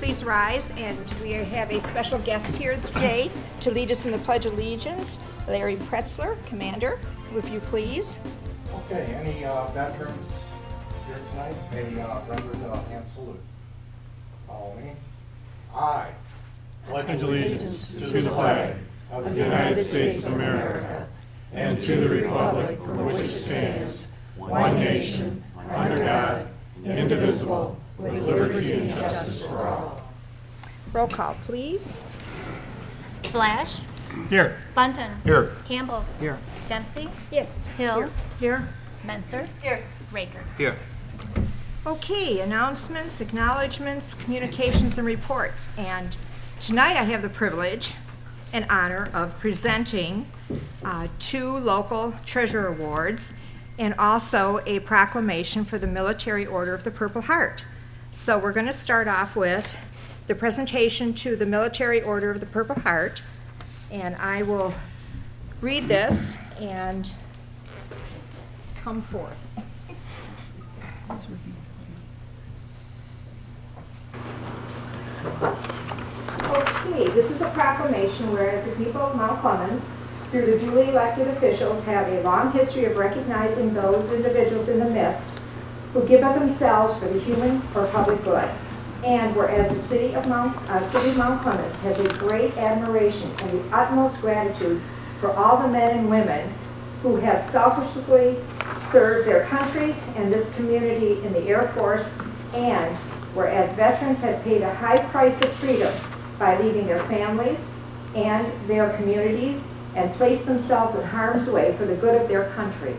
please rise, and we have a special guest here today to lead us in the Pledge of Allegiance, Larry Pretzler, Commander, if you please. Okay, any veterans here tonight may render the hand salute. Follow me. I pledge allegiance to the flag of the United States of America and to the republic for which it stands, one nation, under God, indivisible, with liberty and justice for all. Roll call, please. Flash. Here. Bunton. Here. Campbell. Here. Dempsey. Yes. Hill. Here. Menser. Here. Raker. Here. Okay, announcements, acknowledgments, communications, and reports. And tonight I have the privilege and honor of presenting 2 local treasure awards and also a proclamation for the Military Order of the Purple Heart. So we're going to start off with the presentation to the Military Order of the Purple Heart, and I will read this and come forth. Okay, this is a proclamation whereas the people of Mount Clemens, through the duly elected officials, have a long history of recognizing those individuals in the midst who give of themselves for the human or public good. And whereas the city of Mount Clemens has a great admiration and the utmost gratitude for all the men and women who have selflessly served their country and this community in the Air Force, and whereas veterans have paid a high price of freedom by leaving their families and their communities and placed themselves in harm's way for the good of their country.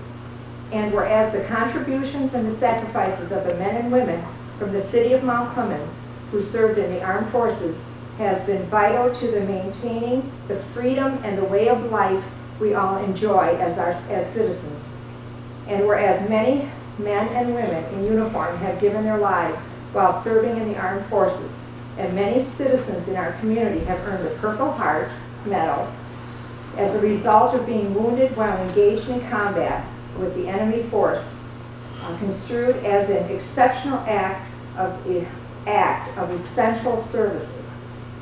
And whereas the contributions and the sacrifices of the men and women from the city of Mount Clemens who served in the armed forces has been vital to the maintaining the freedom and the way of life we all enjoy as citizens. And whereas many men and women in uniform have given their lives while serving in the armed forces, and many citizens in our community have earned the Purple Heart Medal as a result of being wounded while engaged in combat with the enemy force, construed as an exceptional act of essential services.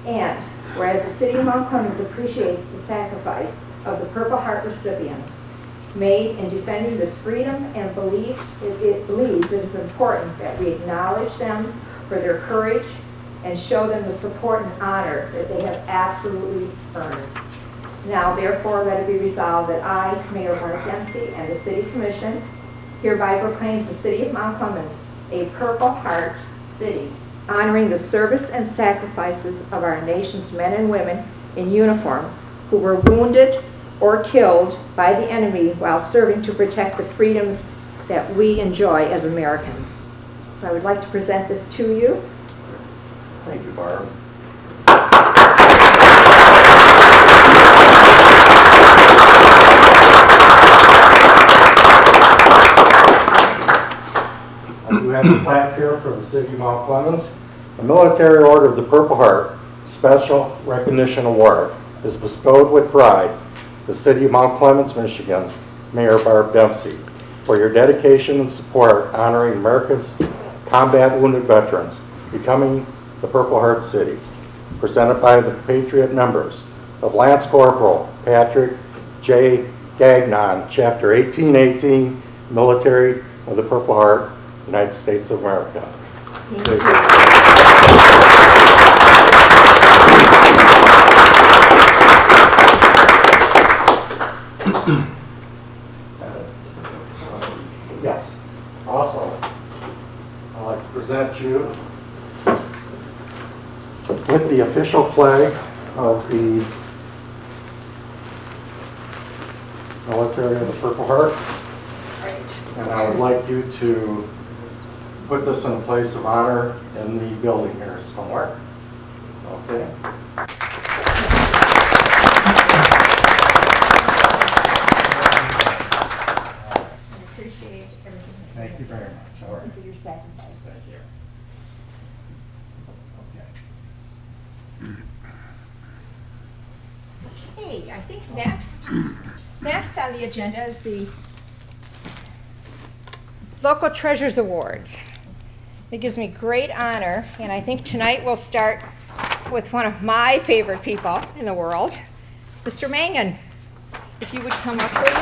And whereas the city of Mount Clemens appreciates the sacrifice of the Purple Heart recipients made in defending this freedom and believes it is important that we acknowledge them for their courage and show them the support and honor that they have absolutely earned. Now, therefore, let it be resolved that I, Mayor Mark Dempsey, and the City Commission hereby proclaims the City of Mount Clemens a Purple Heart City, honoring the service and sacrifices of our nation's men and women in uniform who were wounded or killed by the enemy while serving to protect the freedoms that we enjoy as Americans. So I would like to present this to you. Thank you, Barb. I do have a plaque here for the city of Mount Clemens. The Military Order of the Purple Heart Special Recognition Award is bestowed with pride the city of Mount Clemens, Michigan, Mayor Barb Dempsey, for your dedication and support honoring America's combat wounded veterans, becoming the Purple Heart City. Presented by the Patriot members of Lance Corporal Patrick J. Gagnon, Chapter 1818, Military of the Purple Heart, United States of America. Thank you. Yes. Also, I'd like to present you with the official flag of the Military of the Purple Heart. And I would like you to put this in a place of honor in the building here somewhere. Okay. Appreciate everything. Thank you very much. All right. For your sacrifices. Thank you. Okay, I think next on the agenda is the Local Treasures Awards. It gives me great honor, and I think tonight we'll start with one of my favorite people in the world, Mr. Mangan. If you would come up, please.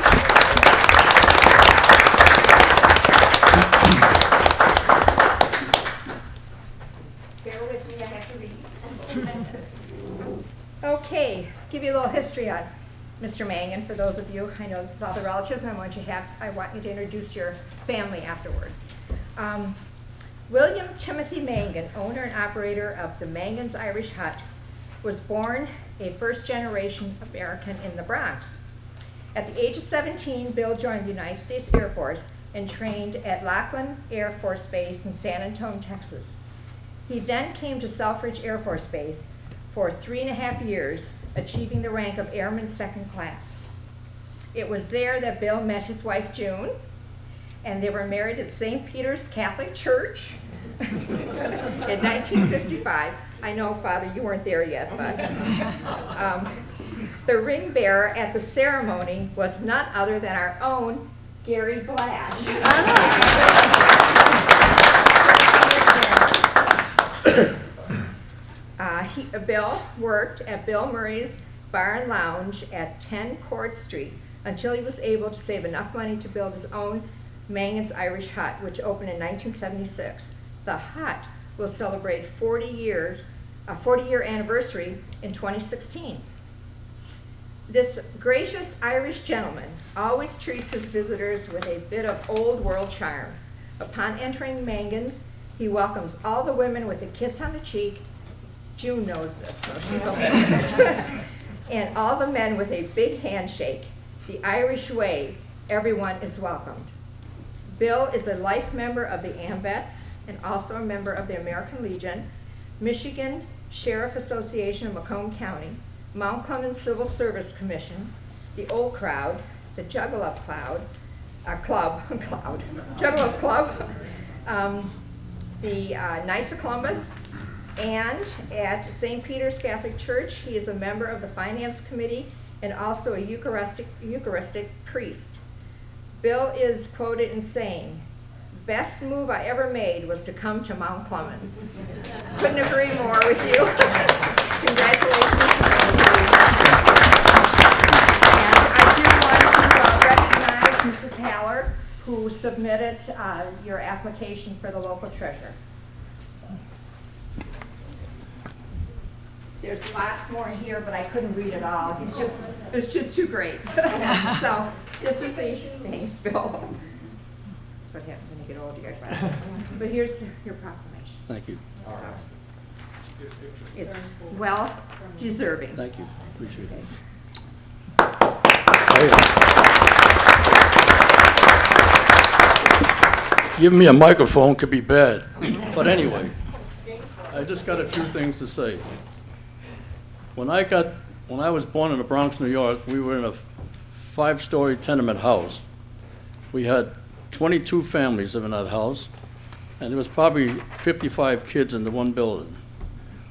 Bear with me, I have to read. Okay, give you a little history on Mr. Mangan for those of you. I know this is all the relatives, and I want you to introduce your family afterwards. William Timothy Mangan, owner and operator of the Mangan's Irish Hut, was born a first-generation American in the Bronx. At the age of 17, Bill joined the United States Air Force and trained at Laughlin Air Force Base in San Antonio, Texas. He then came to Selfridge Air Force Base for 3.5 years, achieving the rank of Airman Second Class. It was there that Bill met his wife, June, and they were married at St. Peter's Catholic Church in 1955. I know, Father, you weren't there yet, but the ring bearer at the ceremony was none other than our own Gary Blash. Bill worked at Bill Murray's Bar and Lounge at 10 Court Street until he was able to save enough money to build his own Mangan's Irish Hut, which opened in 1976. The hut will celebrate 40-year anniversary in 2016. This gracious Irish gentleman always treats his visitors with a bit of old world charm. Upon entering Mangan's, he welcomes all the women with a kiss on the cheek. June knows this, so she's okay. And all the men with a big handshake. The Irish way, everyone is welcomed. Bill is a life member of the AMVETS and also a member of the American Legion, Michigan Sheriff Association of Macomb County, Mount Clemens Civil Service Commission, the Old Crowd, the Juggalo Club, the Knights of Columbus, and at St. Peter's Catholic Church, he is a member of the Finance Committee and also a Eucharistic priest. Bill is quoted in saying, "Best move I ever made was to come to Mount Clemens." Couldn't agree more with you. Congratulations. And I do want to recognize Mrs. Haller, who submitted your application for the local treasurer. So. There's lots more in here, but I couldn't read it all. It was just too great. So this is the thanks, Bill. That's what happens when you get older, you get glasses. But here's your proclamation. Thank you. So, it's well deserving. Thank you. Appreciate it. Giving me a microphone could be bad. But anyway, I just got a few things to say. When I was born in the Bronx, New York, we were in a 5-story tenement house. We had 22 families living in that house, and there was probably 55 kids in the one building.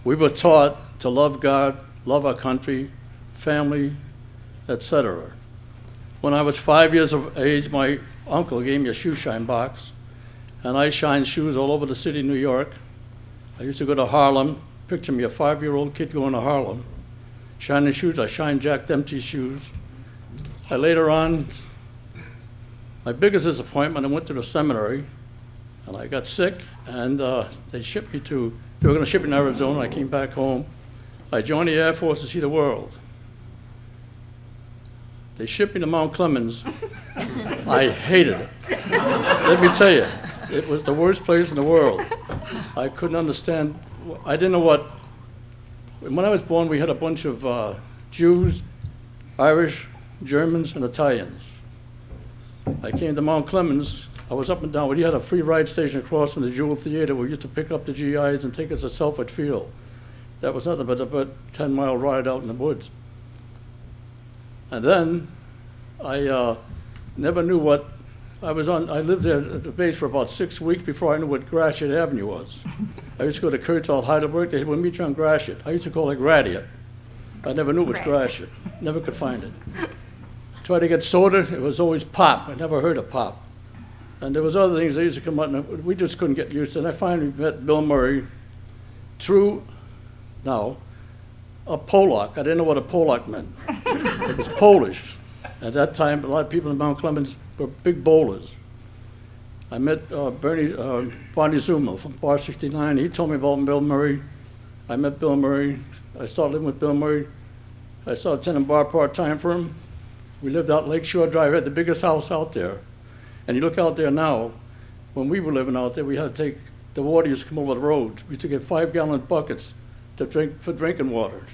We were taught to love God, love our country, family, etc. When I was 5 years of age, my uncle gave me a shoe shine box, and I shined shoes all over the city of New York. I used to go to Harlem. Picture me, a 5-year-old kid going to Harlem, shining shoes. I shined Jack Dempsey's shoes. Later on, my biggest disappointment, I went to the seminary, and I got sick, and they were going to ship me to Arizona. I came back home. I joined the Air Force to see the world. They shipped me to Mount Clemens. I hated it. Let me tell you, it was the worst place in the world. I couldn't understand. I didn't know what. When I was born, we had a bunch of Jews, Irish, Germans, and Italians. I came to Mount Clemens. I was up and down. We had a free ride station across from the Jewel Theater. We used to pick up the GIs and take us to Selford Field. That was nothing but a 10-mile ride out in the woods. And then I never knew what I was on. I lived there at the base for about 6 weeks before I knew what Gratiot Avenue was. I used to go to Kurtzall, Heidelberg. They said, "We'll meet you on Gratiot." I used to call it Gratiot. I never knew it was Gratiot. Never could find it. Tried to get soda. It was always pop. I never heard of pop. And there was other things that used to come out, and we just couldn't get used to it. And I finally met Bill Murray through, now, a Polak. I didn't know what a Polak meant. It was Polish. At that time, a lot of people in Mount Clemens were big bowlers. I met Bonnie Zuma from Bar 69. He told me about Bill Murray. I met Bill Murray. I started living with Bill Murray. I started attending bar part-time for him. We lived out Lakeshore Drive. We had the biggest house out there. And you look out there now, when we were living out there, we had to take, the water used to come over the road. We used to get 5-gallon buckets to drink for drinking water.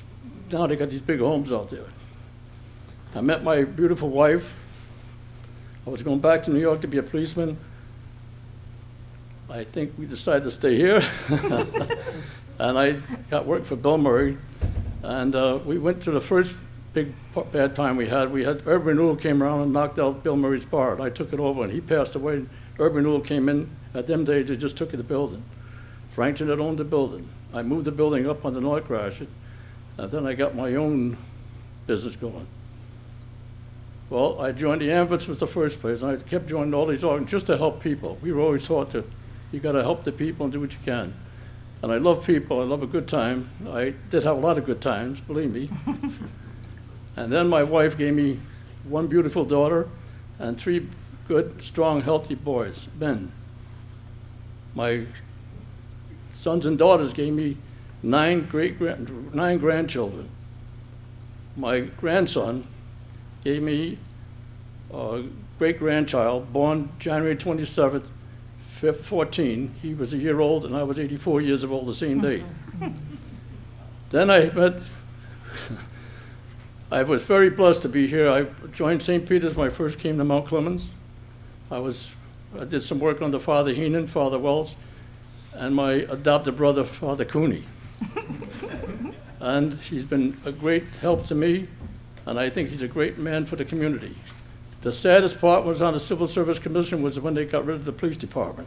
Now they got these big homes out there. I met my beautiful wife. I was going back to New York to be a policeman. I think we decided to stay here. And I got work for Bill Murray. And we went to the first big bad time we had. Urban Renewal came around and knocked out Bill Murray's bar. And I took it over, and he passed away. Urban Renewal came in. At them days, they just took the building. Frankton had owned the building. I moved the building up on the North Gratiot, and then I got my own business going. Well, I joined the Ambits was the first place, and I kept joining all these organs just to help people. We were always taught that you got to help the people and do what you can. And I love people. I love a good time. I did have a lot of good times, believe me. And then my wife gave me one beautiful daughter and 3 good, strong, healthy boys, men. My sons and daughters gave me 9 grandchildren. My grandson gave me a great-grandchild born January 27th, 14. He was a year old, and I was 84 years old the same day. Then I met, I was very blessed to be here. I joined St. Peter's when I first came to Mount Clemens. I did some work under Father Heenan, Father Wells, and my adopted brother, Father Cooney. And he's been a great help to me, and I think he's a great man for the community. The saddest part was on the Civil Service Commission was when they got rid of the police department.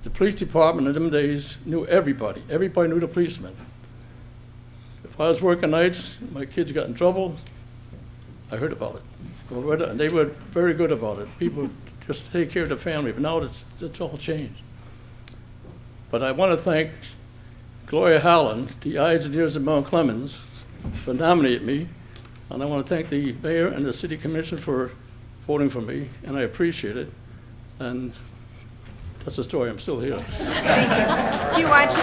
The police department in them days knew everybody. Everybody knew the policeman. If I was working nights, my kids got in trouble, I heard about it. And they were very good about it. People just take care of the family, but now it's all changed. But I want to thank Gloria Howland, the eyes and ears of Mount Clemens, for nominating me. And I want to thank the mayor and the city commission for voting for me, and I appreciate it. And that's the story. I'm still here. Do you want to?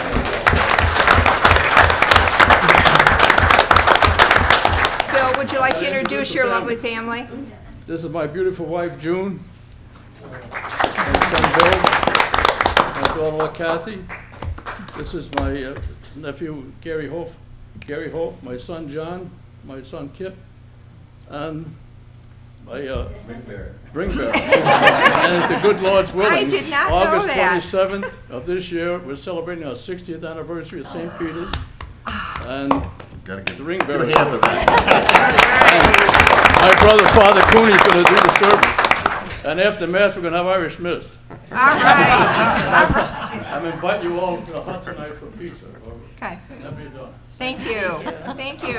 Bill, would you like to introduce your lovely family? This is my beautiful wife, June, my son Bill, my daughter Kathy. This is my nephew, Gary Hope, my son John, my son Kip, and my Bringbear. And if the good Lord's willing, I did not know August that. 27th of this year, we're celebrating our 60th anniversary of St. Peter's. And Gotta give the ring bearer. give a hand for that. My brother, Father Cooney's going to do the service. And after Mass, we're going to have Irish Mist. All right. I'm inviting you all to the hut tonight for pizza. Okay. That'll be done. Thank you. Thank you.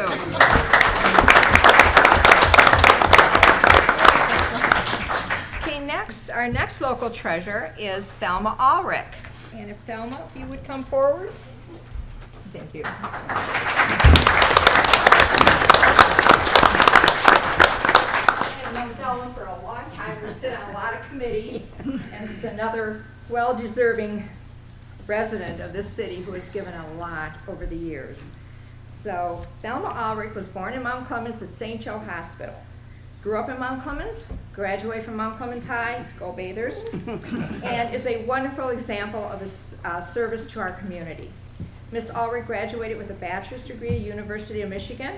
Okay, next, our next local treasure is Thelma Ulrich. And if Thelma, if you would come forward. Thank you. I've known Thelma for a long time. We sit on a lot of committees, and she's another well-deserving resident of this city who has given a lot over the years. So Thelma Ulrich was born in Mount Clemens at St. Joe Hospital. Grew up in Mount Clemens, graduated from Mount Clemens High, go Bathers, and is a wonderful example of his service to our community. Miss Ulrich graduated with a bachelor's degree at University of Michigan.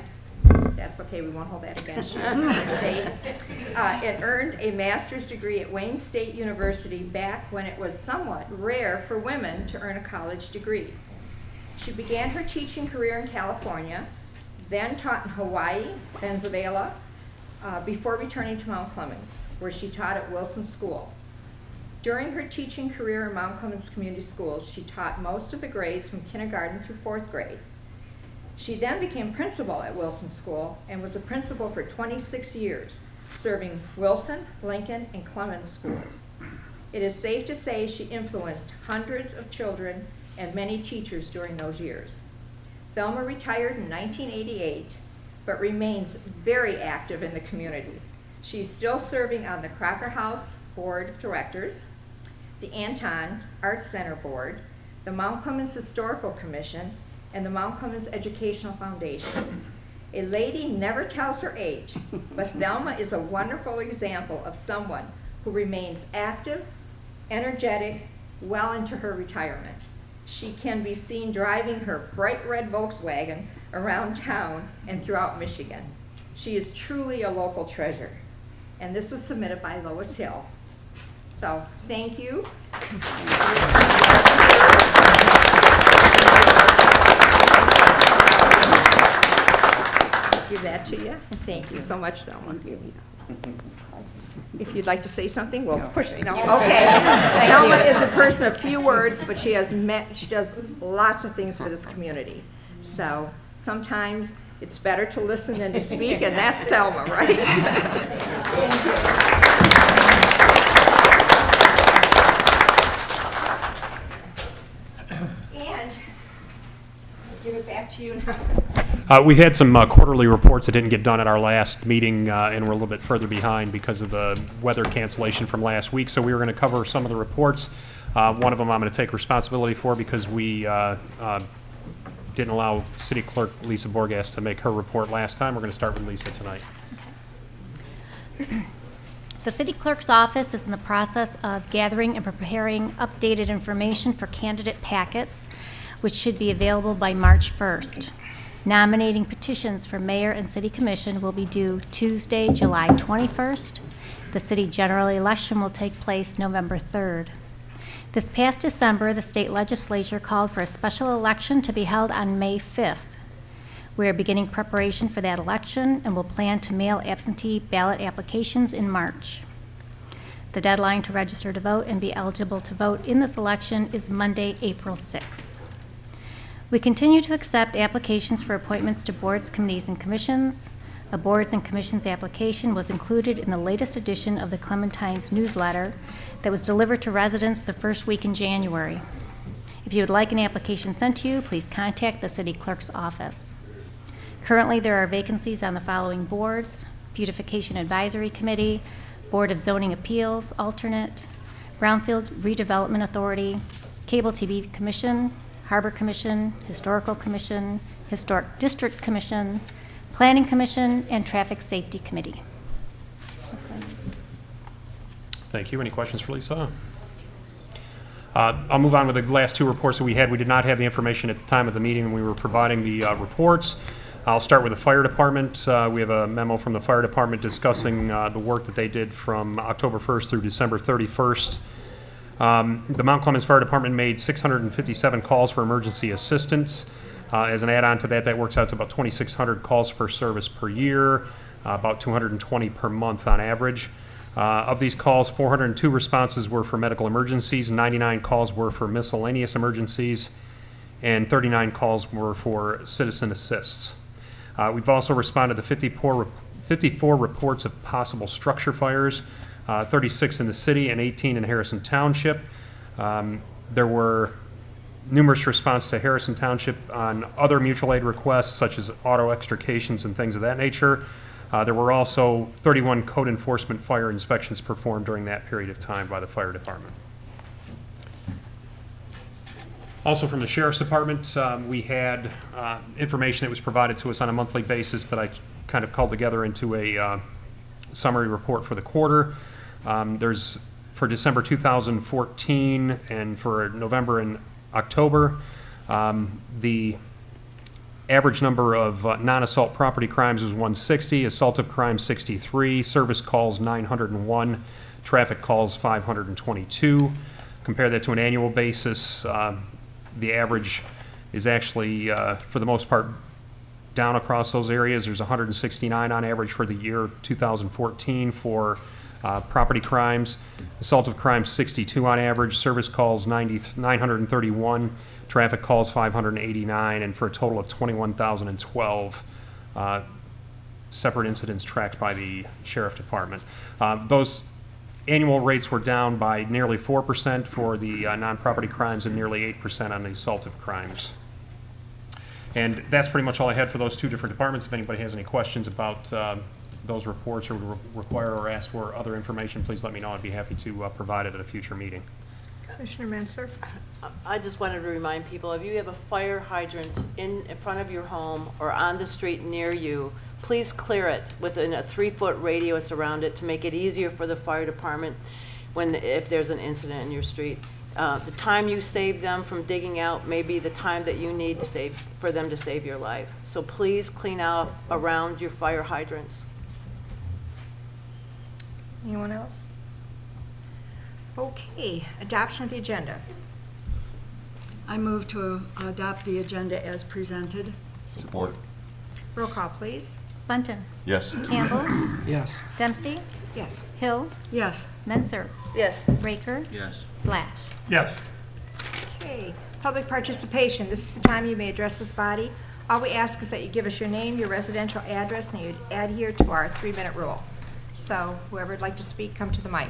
That's okay, we won't hold that against you. And earned a master's degree at Wayne State University back when it was somewhat rare for women to earn a college degree. She began her teaching career in California, then taught in Hawaii, Venezuela, before returning to Mount Clemens, where she taught at Wilson School. During her teaching career in Mount Clemens Community Schools, she taught most of the grades from kindergarten through 4th grade. She then became principal at Wilson School and was a principal for 26 years, serving Wilson, Lincoln, and Clemens schools. It is safe to say she influenced hundreds of children and many teachers during those years. Thelma retired in 1988, but remains very active in the community. She's still serving on the Crocker House Board of Directors, the Anton Arts Center Board, the Mount Clemens Historical Commission, and the Mount Clemens Educational Foundation. A lady never tells her age, but Thelma is a wonderful example of someone who remains active, energetic, well into her retirement. She can be seen driving her bright red Volkswagen around town and throughout Michigan. She is truly a local treasure. And this was submitted by Lois Hill. So, thank you. Give that to you. Thank you so much, Thelma. If you'd like to say something, we'll push it. No, okay. Thelma is a person of few words, but she does lots of things for this community. So sometimes it's better to listen than to speak, and that's Thelma, right? Thank you. And I'll give it back to you now. We had some quarterly reports that didn't get done at our last meeting, and we're a little bit further behind because of the weather cancellation from last week. So we were going to cover some of the reports. One of them I'm going to take responsibility for because we didn't allow City Clerk Lisa Borgas to make her report last time. We're going to start with Lisa tonight. The City Clerk's office is in the process of gathering and preparing updated information for candidate packets, which should be available by March 1st. Nominating petitions for mayor and city commission will be due Tuesday, July 21st. The city general election will take place November 3rd. This past December, the state legislature called for a special election to be held on May 5th. We are beginning preparation for that election and will plan to mail absentee ballot applications in March. The deadline to register to vote and be eligible to vote in this election is Monday, April 6th. We continue to accept applications for appointments to boards, committees, and commissions. A boards and commissions application was included in the latest edition of the Clementine's newsletter that was delivered to residents the first week in January. If you would like an application sent to you, please contact the city clerk's office. Currently, there are vacancies on the following boards: Beautification Advisory Committee, Board of Zoning Appeals, alternate, Brownfield Redevelopment Authority, Cable TV Commission, Harbor Commission, Historical Commission, Historic District Commission, Planning Commission, and Traffic Safety Committee. That's fine. Thank you. Any questions for Lisa? I'll move on with the last two reports that we had. We did not have the information at the time of the meeting when we were providing the reports. I'll start with the fire department. We have a memo from the fire department discussing the work that they did from October 1st through December 31st. The Mount Clemens Fire Department made 657 calls for emergency assistance. As an add-on to that, that works out to about 2,600 calls for service per year, about 220 per month on average. Of these calls, 402 responses were for medical emergencies, 99 calls were for miscellaneous emergencies, and 39 calls were for citizen assists. We've also responded to 54 reports of possible structure fires, 36 in the city and 18 in Harrison Township. There were numerous responses to Harrison Township on other mutual aid requests, such as auto extrications and things of that nature. There were also 31 code enforcement fire inspections performed during that period of time by the fire department. Also from the Sheriff's Department, we had information that was provided to us on a monthly basis that I kind of called together into a summary report for the quarter. There's, for December 2014 and for November and October, the average number of non-assault property crimes was 160, assaultive crimes 63, service calls 901, traffic calls 522. Compare that to an annual basis, the average is actually, for the most part, down across those areas. There's 169 on average for the year 2014 for property crimes. Assaultive crimes 62 on average, service calls 931, traffic calls 589, and for a total of 21,012 separate incidents tracked by the Sheriff Department. Those Annual rates were down by nearly 4% for the non-property crimes and nearly 8% on the assaultive crimes. And that's pretty much all I had for those two different departments. If anybody has any questions about those reports or would require or ask for other information, please let me know. I'd be happy to provide it at a future meeting. Commissioner Menser? I just wanted to remind people, if you have a fire hydrant in front of your home or on the street near you, please clear it within a 3-foot radius around it to make it easier for the fire department if there's an incident in your street. The time you save them from digging out may be the time that you need to for them to save your life. So please clean out around your fire hydrants. Anyone else? Okay, adoption of the agenda. I move to adopt the agenda as presented. Support. Roll call, please. Bunton. Yes. Campbell. Yes. Dempsey. Yes. Hill. Yes. Menser. Yes. Raker. Yes. Blash. Yes. Okay, public participation. This is the time you may address this body. All we ask is that you give us your name, your residential address, and you adhere to our 3-minute rule. So whoever would like to speak, come to the mic.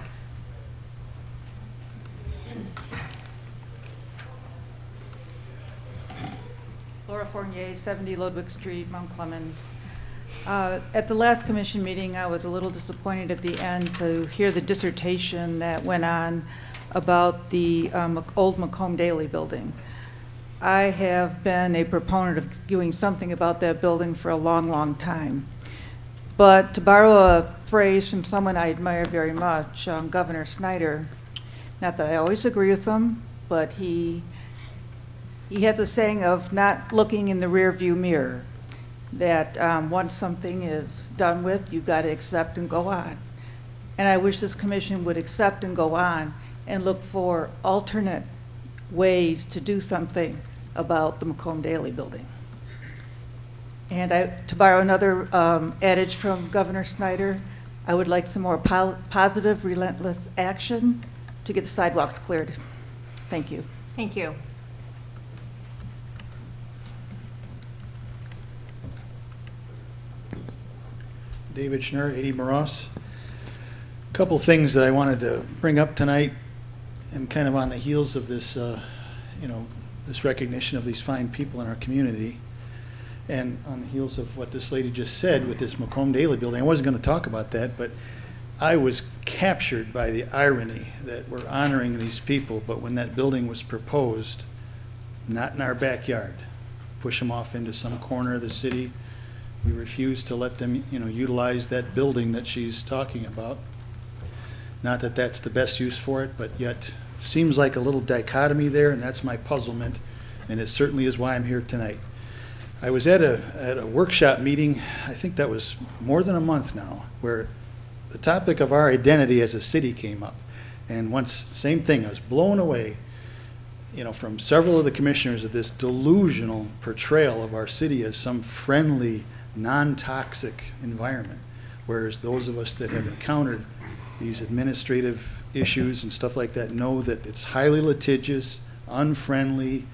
Laura Fournier, 70 Ludwig Street, Mount Clemens. At the last commission meeting, I was a little disappointed at the end to hear the dissertation that went on about the old Macomb Daily building. I have been a proponent of doing something about that building for a long, long time. But to borrow a phrase from someone I admire very much, Governor Snyder, not that I always agree with him, but he has a saying of not looking in the rearview mirror, that once something is done with, you've got to accept and go on. And I wish this commission would accept and go on and look for alternate ways to do something about the Macomb Daily building. And to borrow another adage from Governor Snyder, I would like some more positive, relentless action to get the sidewalks cleared. Thank you. Thank you. David Schnurr, 80 Moros. A couple things that I wanted to bring up tonight, and kind of on the heels of this, this recognition of these fine people in our community, and on the heels of what this lady just said with this Macomb Daily building. I wasn't going to talk about that, but I was captured by the irony that we're honoring these people, but when that building was proposed, not in our backyard, push them off into some corner of the city. We refused to let them, utilize that building that she's talking about. Not that that's the best use for it, but yet seems like a little dichotomy there, and that's my puzzlement, and it certainly is why I'm here tonight. I was at a workshop meeting, I think that was more than a month now, where the topic of our identity as a city came up. And once, same thing, I was blown away, from several of the commissioners of this delusional portrayal of our city as some friendly, non-toxic environment, whereas those of us that have encountered these administrative issues and stuff like that know that it's highly litigious, unfriendly,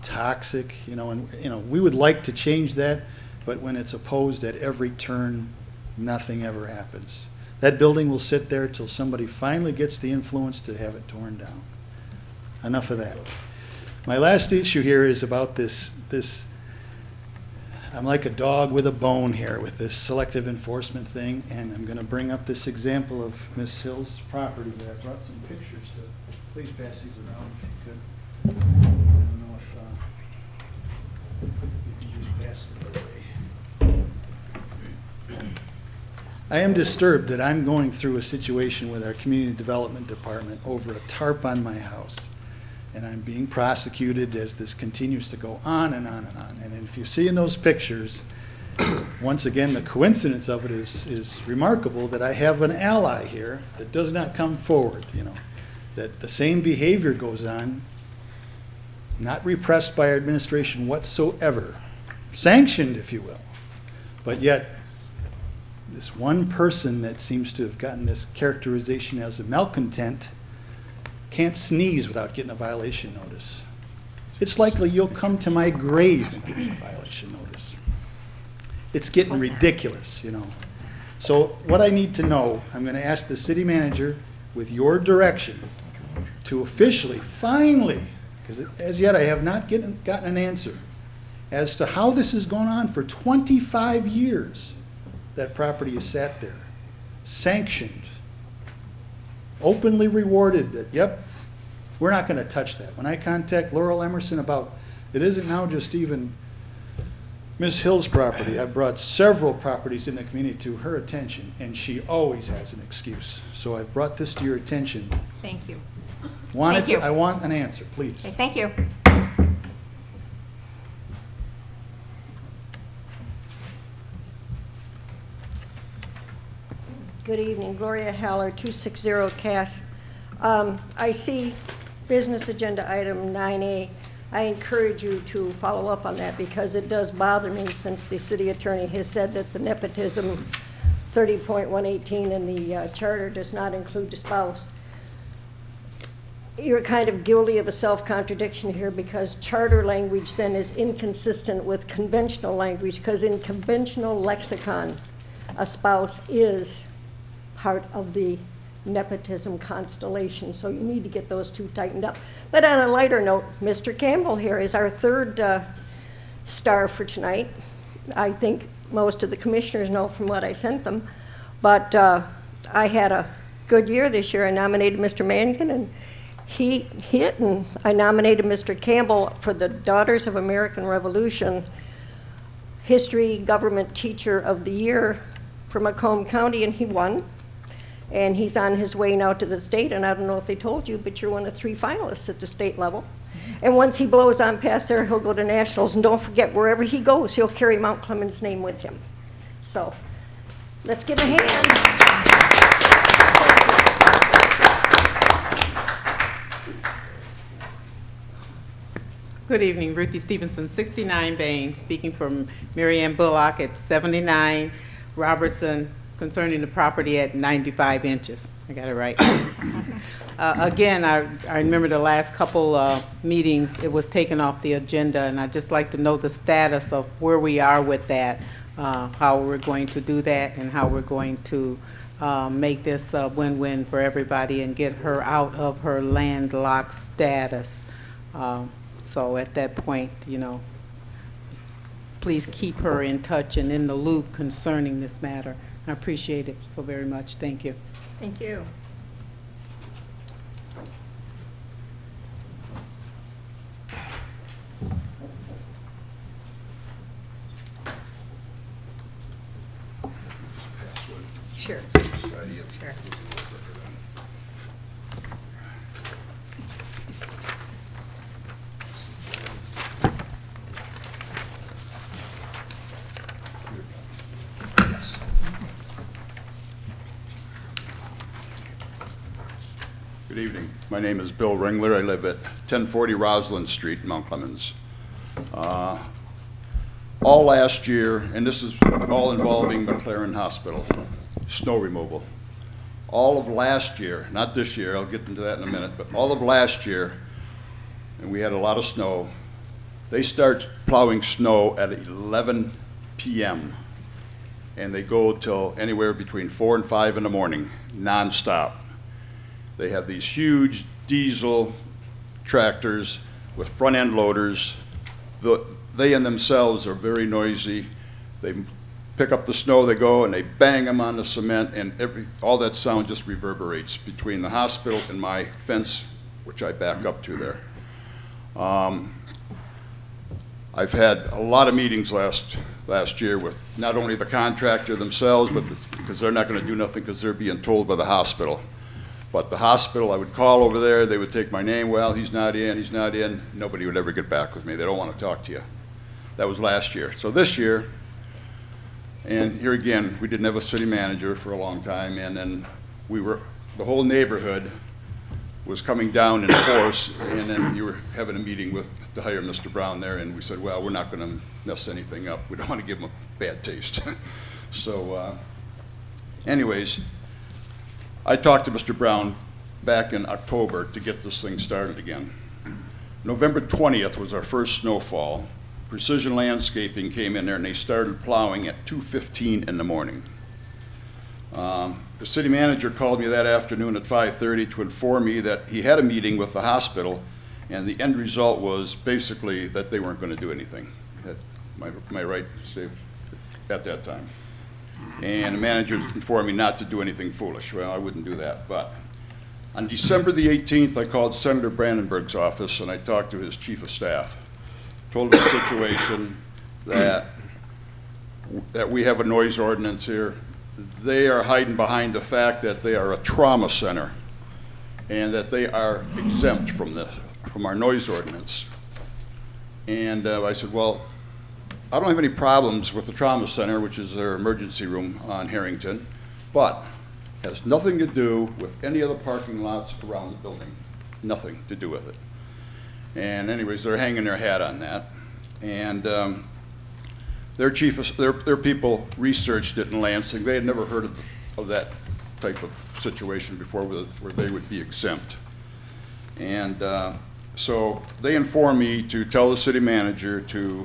toxic, and we would like to change that, but when it's opposed at every turn, nothing ever happens. That building will sit there till somebody finally gets the influence to have it torn down. Enough of that. My last issue here is about this I'm like a dog with a bone here with this selective enforcement thing, and I'm going to bring up this example of Miss Hill's property that I brought some pictures to. Please pass these around if you could. I don't know if you can just pass it away. I am disturbed that I'm going through a situation with our community development department over a tarp on my house. And I'm being prosecuted as this continues to go on and on and on. And if you see in those pictures, once again, the coincidence of it is remarkable that I have an ally here that does not come forward, that the same behavior goes on, not repressed by our administration whatsoever, sanctioned, if you will. But yet, this one person that seems to have gotten this characterization as a malcontent can't sneeze without getting a violation notice. It's likely you'll come to my grave and get a violation notice. It's getting ridiculous, So what I need to know, I'm going to ask the city manager, with your direction, to officially, finally, because as yet I have not gotten an answer, as to how this has gone on for 25 years. That property has sat there, sanctioned, openly rewarded that, yep, we're not going to touch that. When I contact Laurel Emerson about, it isn't now just even Ms. Hill's property. I've brought several properties in the community to her attention, and she always has an excuse. So I've brought this to your attention. Thank you. Thank you. I want an answer, please. Okay, thank you. Good evening, Gloria Haller, 260 Cass. I see business agenda item 9A. I encourage you to follow up on that because it does bother me since the city attorney has said that the nepotism 30.118 in the charter does not include the spouse. You're kind of guilty of a self-contradiction here because charter language then is inconsistent with conventional language because in conventional lexicon, a spouse is part of the nepotism constellation, so you need to get those two tightened up. But on a lighter note, Mr. Campbell here is our third star for tonight. I think most of the commissioners know from what I sent them, but I had a good year this year. I nominated Mr. Mankin, and he hit, and I nominated Mr. Campbell for the Daughters of American Revolution History Government Teacher of the Year for Macomb County, and he won. And he's on his way now to the state, and I don't know if they told you, but you're one of 3 finalists at the state level. And once he blows on past there, he'll go to nationals, and don't forget, wherever he goes, he'll carry Mount Clemens' name with him. So, let's give a hand. Good evening, Ruthie Stevenson, 69 Bain, speaking from Mary Ann Bullock at 79 Robertson, concerning the property at 95 inches. I got it right. Again, I remember the last couple meetings, it was taken off the agenda, and I'd just like to know the status of where we are with that, how we're going to do that, and how we're going to make this a win-win for everybody and get her out of her landlocked status. So at that point, you know, please keep her in touch and in the loop concerning this matter. I appreciate it so very much. Thank you. Thank you. Sure. Sure. Good evening. My name is Bill Ringler. I live at 1040 Roslyn Street, Mount Clemens. All last year, and this is all involving McLaren Hospital, snow removal. All of last year, not this year, I'll get into that in a minute, but all of last year, and we had a lot of snow, they start plowing snow at 11 p.m. and they go till anywhere between 4 and 5 in the morning, nonstop. They have these huge diesel tractors with front-end loaders. They in themselves are very noisy. They pick up the snow, they go and they bang them on the cement, and all that sound just reverberates between the hospital and my fence, which I back up to there. I've had a lot of meetings last year with not only the contractor themselves, but because they're not going to do nothing because they're being told by the hospital. But the hospital, I would call over there, they would take my name, well, he's not in. Nobody would ever get back with me. They don't want to talk to you. That was last year. So this year, and here again, we didn't have a city manager for a long time, and then the whole neighborhood was coming down in force, and then you were having a meeting to hire Mr. Brown there, and we said, well, we're not going to mess anything up. We don't want to give him a bad taste. So anyways, I talked to Mr. Brown back in October to get this thing started again. November 20th was our first snowfall. Precision Landscaping came in there and they started plowing at 2:15 in the morning. The city manager called me that afternoon at 5:30 to inform me that he had a meeting with the hospital, and the end result was basically that they weren't going to do anything. Am I right, Steve? At that time. And the manager informed me not to do anything foolish. Well, I wouldn't do that, but on December the 18th, I called Senator Brandenburg's office, and I talked to his chief of staff. Told him the situation, that we have a noise ordinance here. They are hiding behind the fact that they are a trauma center and that they are exempt from our noise ordinance. And I said, well, I don't have any problems with the trauma center, which is their emergency room on Harrington, but has nothing to do with any of the parking lots around the building. Nothing to do with it. And anyways, they're hanging their hat on that. And their people researched it in Lansing. They had never heard of that type of situation before where they would be exempt. And so they informed me to tell the city manager to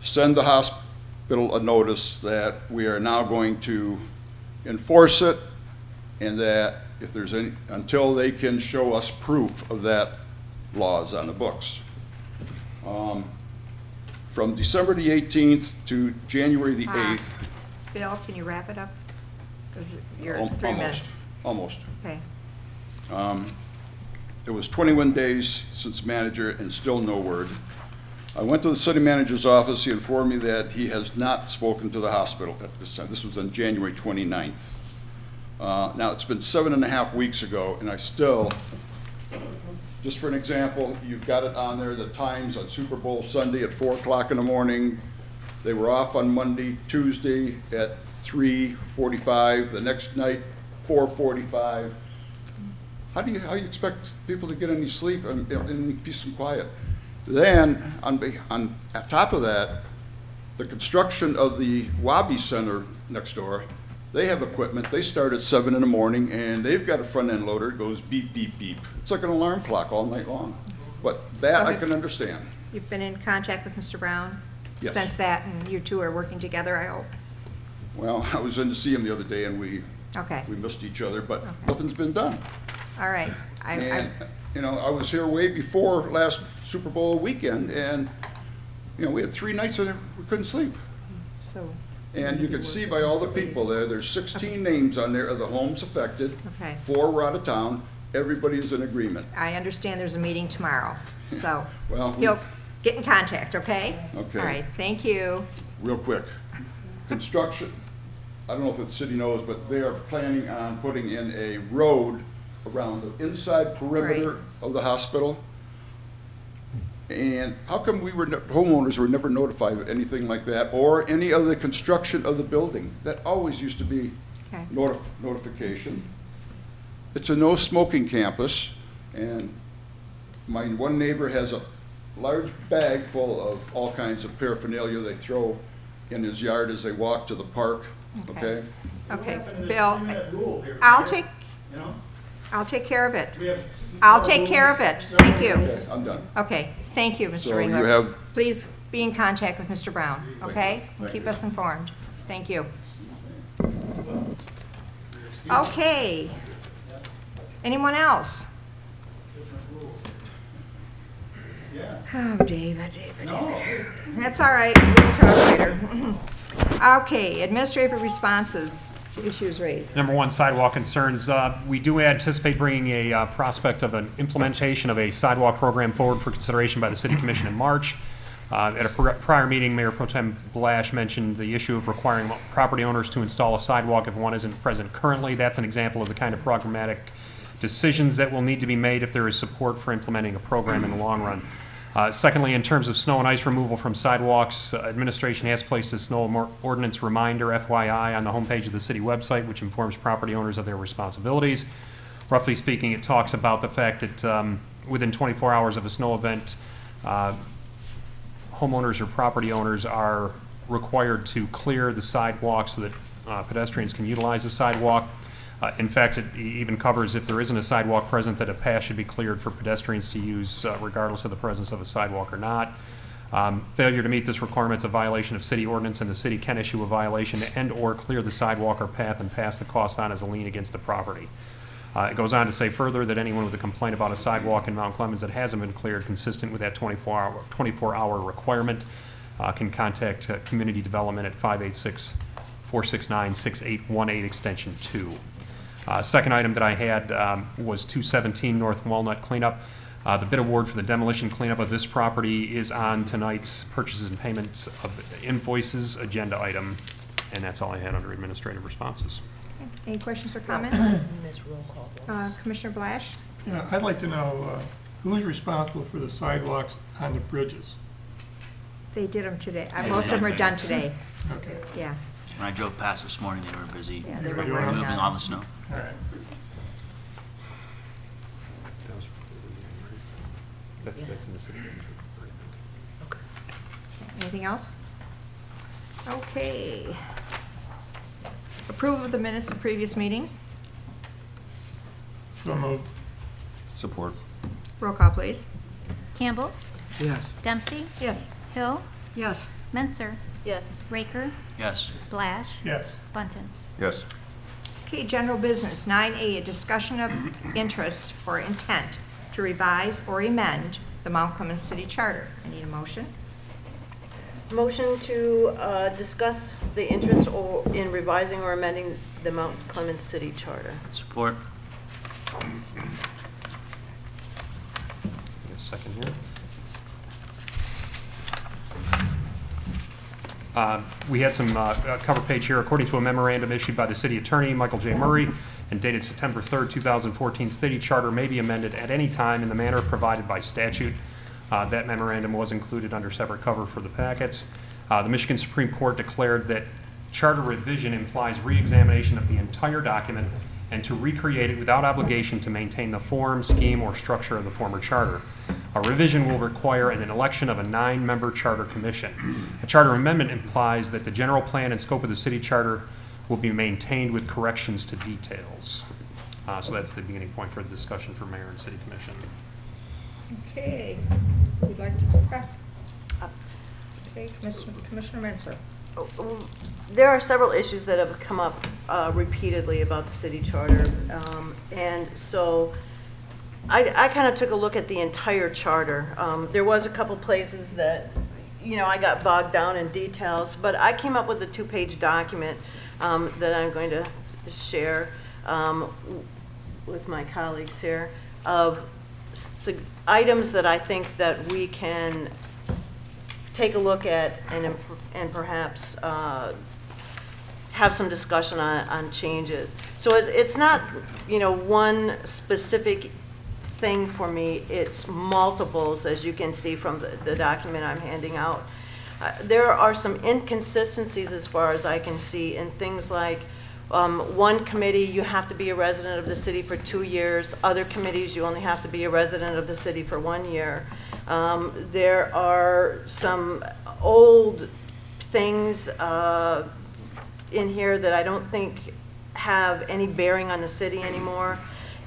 send the hospital a notice that we are now going to enforce it, and that if there's any, until they can show us proof of that law is on the books. From December the 18th to January the 8th. Bill, can you wrap it up? Because you're 3 minutes. Almost. Okay. It was 21 days since manager and still no word. I went to the city manager's office. He informed me that he has not spoken to the hospital at this time. This was on January 29th. Now, it's been 7.5 weeks ago, and I still, just for an example, you've got it on there, the times on Super Bowl Sunday at 4 o'clock in the morning. They were off on Monday, Tuesday at 3:45, the next night, 4:45. How do you expect people to get any sleep and any peace and quiet? Then, on top of that, the construction of the Wabi Center next door, they have equipment. They start at 7 in the morning, and they've got a front-end loader. It goes beep, beep, beep. It's like an alarm clock all night long. But that I can understand. You've been in contact with Mr. Brown Yes. since that, and you two are working together, I hope? Well, I was in to see him the other day, and we missed each other, but nothing's been done. All right. And, I was here way before last Super Bowl weekend, and, we had 3 nights that we couldn't sleep. So. And you can see by all the people there, there's 16 names on there of the homes affected. Okay. 4 were out of town. Everybody is in agreement. I understand there's a meeting tomorrow, so Well, he'll get in contact, okay? Okay. All right, thank you. Real quick, construction, I don't know if the city knows, but they are planning on putting in a road around the inside perimeter of the hospital. And how come homeowners were never notified of anything like that, or any other construction of the building? That always used to be notification. It's a no smoking campus, and my one neighbor has a large bag full of all kinds of paraphernalia they throw in his yard as they walk to the park, okay? Okay, Bill, I'll take care of it. I'll take care of it. Thank you. Okay, I'm done. Okay, thank you, Mr. So Ringler. you have- Please be in contact with Mr. Brown, okay? Keep us informed. Thank you. Okay. Anyone else? Oh, David. That's all right, we'll talk later. Okay, administrative responses to issues raised. Number one, sidewalk concerns. We do anticipate bringing a prospect of an implementation of a sidewalk program forward for consideration by the City Commission in March. At a prior meeting, Mayor Pro Tem Blash mentioned the issue of requiring property owners to install a sidewalk if one isn't present currently. That's an example of the kind of programmatic decisions that will need to be made if there is support for implementing a program in the long run. Secondly, in terms of snow and ice removal from sidewalks, administration has placed a snow ordinance reminder, FYI, on the homepage of the city website, which informs property owners of their responsibilities. Roughly speaking, it talks about the fact that within 24 hours of a snow event, homeowners or property owners are required to clear the sidewalk so that pedestrians can utilize the sidewalk. In fact, it even covers if there isn't a sidewalk present that a path should be cleared for pedestrians to use regardless of the presence of a sidewalk or not. Failure to meet this requirement is a violation of city ordinance, and the city can issue a violation and/or clear the sidewalk or path and pass the cost on as a lien against the property. It goes on to say further that anyone with a complaint about a sidewalk in Mount Clemens that hasn't been cleared consistent with that 24-hour requirement can contact Community Development at 586-469-6818, extension 2. Second item that I had was 217 North Walnut cleanup. The bid award for the demolition cleanup of this property is on tonight's purchases and payments of invoices agenda item, and that's all I had under administrative responses. Any questions or comments? Commissioner Blash? Yeah, I'd like to know who's responsible for the sidewalks on the bridges? They did them today. Most of them are done today. Okay. Yeah. When I drove past this morning, they were busy Yeah, they were working removing on it. all the snow. All right. That's in the city. Anything else? Okay. Approval of the minutes of previous meetings. So moved. Support. Roll call, please. Campbell, Yes. Dempsey, Yes. Hill, Yes. Menser, Yes. Raker, Yes. Blash, Yes. Bunton. Yes. Okay, general business, 9A, a discussion of interest or intent to revise or amend the Mount Clemens City Charter. I need a motion. Motion to discuss the interest in revising or amending the Mount Clemens City Charter. Support. Give me a second here. We had some cover page here. According to a memorandum issued by the city attorney, Michael J. Murray, and dated September 3rd, 2014, city charter may be amended at any time in the manner provided by statute. That memorandum was included under separate cover for the packets. The Michigan Supreme Court declared that charter revision implies re-examination of the entire document and to recreate it without obligation to maintain the form, scheme, or structure of the former charter. A revision will require an election of a 9-member charter commission. A charter amendment implies that the general plan and scope of the city charter will be maintained with corrections to details. So that's the beginning point for the discussion for mayor and city commission. Okay, we'd like to discuss. Okay, Commissioner Menser. There are several issues that have come up repeatedly about the city charter. And so I kind of took a look at the entire charter. There was a couple places that, I got bogged down in details, but I came up with a 2-page document that I'm going to share with my colleagues here of items that I think that we can take a look at and perhaps have some discussion on changes. So it's not, one specific thing for me. It's multiples, as you can see from the document I'm handing out. There are some inconsistencies as far as I can see in things like one committee, you have to be a resident of the city for 2 years. Other committees, you only have to be a resident of the city for 1 year. There are some old things in here that I don't think have any bearing on the city anymore.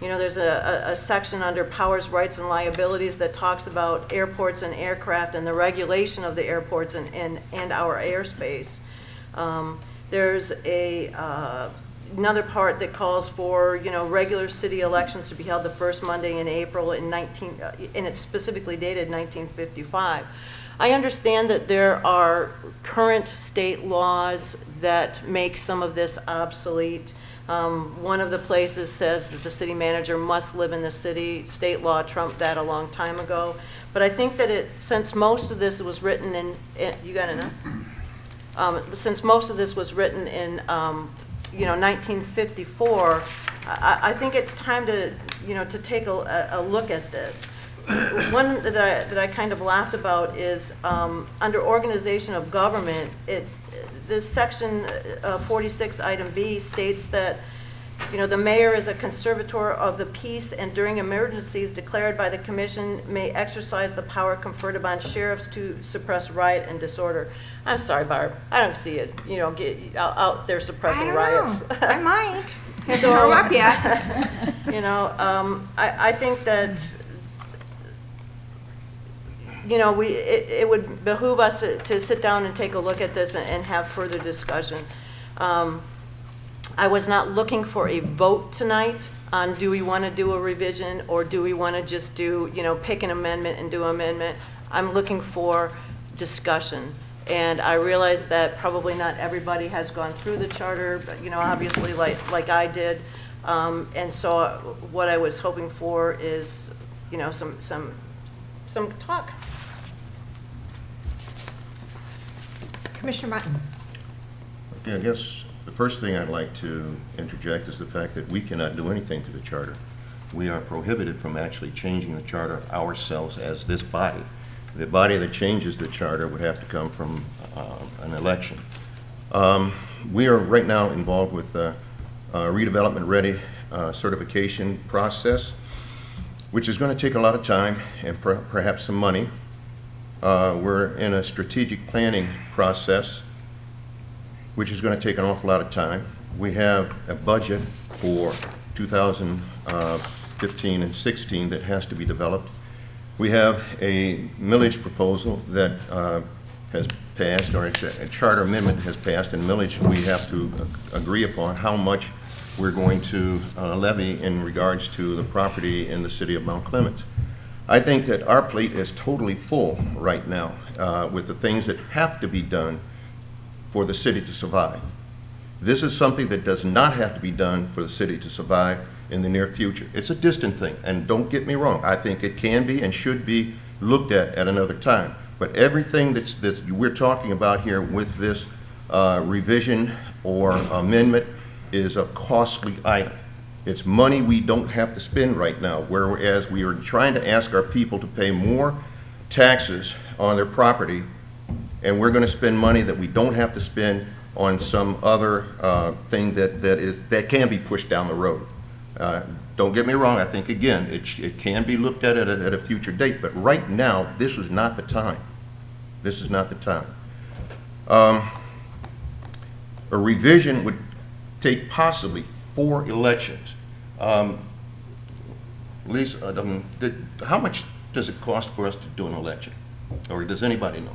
There's a section under powers, rights, and liabilities that talks about airports and aircraft and the regulation of the airports and our airspace. There's another part that calls for, regular city elections to be held the first Monday in April and it's specifically dated 1955. I understand that there are current state laws that make some of this obsolete. One of the places says that the city manager must live in the city. State law trumped that a long time ago. But I think that since most of this was written in you got enough? Since most of this was written in 1954, I think it's time to to take a look at this. One that I kind of laughed about is under organization of government. This section 46 item B states that the mayor is a conservator of the peace and during emergencies declared by the commission may exercise the power conferred upon sheriffs to suppress riot and disorder. I'm sorry, Barb. I don't see it. Get out there suppressing riots. I might. Hasn't grown up yet. I think that you know, it would behoove us to sit down and take a look at this and have further discussion. I was not looking for a vote tonight on do we want to do a revision or do we want to just do, you know, pick an amendment and do an amendment. I'm looking for discussion. And I realize that probably not everybody has gone through the charter, but, you know, obviously like I did. And so what I was hoping for is, you know, some talk. Commissioner Martin. Yeah, I guess the first thing I'd like to interject is the fact that we cannot do anything to the charter. We are prohibited from actually changing the charter ourselves as this body. The body that changes the charter would have to come from an election. We are right now involved with a redevelopment ready certification process, which is going to take a lot of time and perhaps some money. We're in a strategic planning process, which is going to take an awful lot of time. We have a budget for 2015 and 16 that has to be developed. We have a millage proposal that has passed, or a charter amendment has passed, and millage we have to agree upon how much we're going to levy in regards to the property in the city of Mount Clemens. I think that our plate is totally full right now with the things that have to be done for the city to survive. This is something that does not have to be done for the city to survive in the near future. It's a distant thing, and don't get me wrong, I think it can be and should be looked at another time. But everything that we're talking about here with this revision or amendment is a costly item. It's money we don't have to spend right now, whereas we are trying to ask our people to pay more taxes on their property, and we're going to spend money that we don't have to spend on some other thing that can be pushed down the road. Don't get me wrong, I think, again, it can be looked at a future date, but right now, this is not the time. This is not the time. A revision would take possibly 4 elections. Lisa, how much does it cost for us to do an election? Or does anybody know?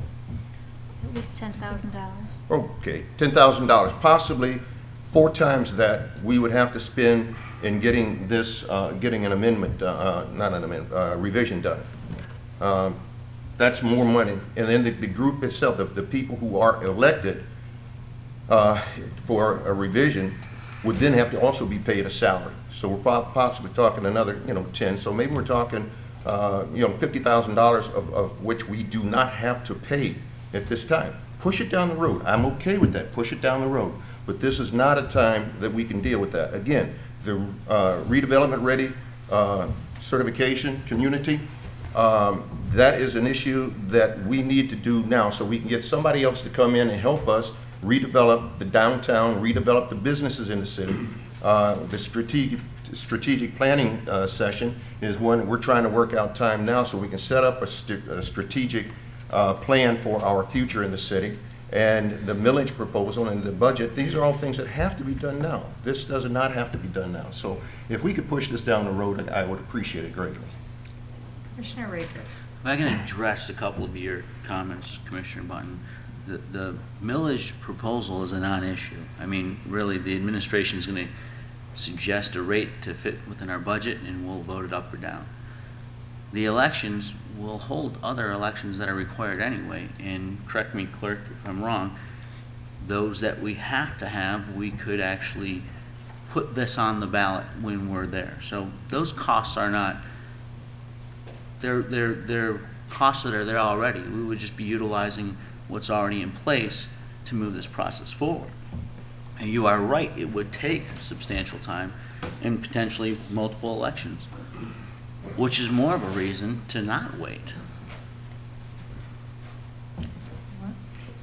At least $10,000. Okay, $10,000, possibly 4 times that we would have to spend in getting this, getting an amendment, not an amendment, revision done. That's more money. And then the group itself, the people who are elected for a revision would then have to also be paid a salary. So we're possibly talking another, 10. So maybe we're talking, $50,000 of which we do not have to pay at this time. Push it down the road. I'm okay with that. Push it down the road. But this is not a time that we can deal with that. Again, the redevelopment ready certification community, that is an issue that we need to do now so we can get somebody else to come in and help us redevelop the downtown, redevelop the businesses in the city. The strategic planning session is one we're trying to work out time now so we can set up a strategic plan for our future in the city. And the millage proposal and the budget, these are all things that have to be done now. This does not have to be done now. So if we could push this down the road, I would appreciate it greatly. Commissioner Raker. If I can address a couple of your comments, Commissioner Button. The millage proposal is a non-issue. I mean, really, the administration is going to suggest a rate to fit within our budget, and we'll vote it up or down. The elections will hold other elections that are required anyway, and correct me, clerk, if I'm wrong, those that we have to have, we could actually put this on the ballot when we're there. So those costs are not, they're costs that are there already. We would just be utilizing what's already in place to move this process forward. And you are right, it would take substantial time and potentially multiple elections, which is more of a reason to not wait.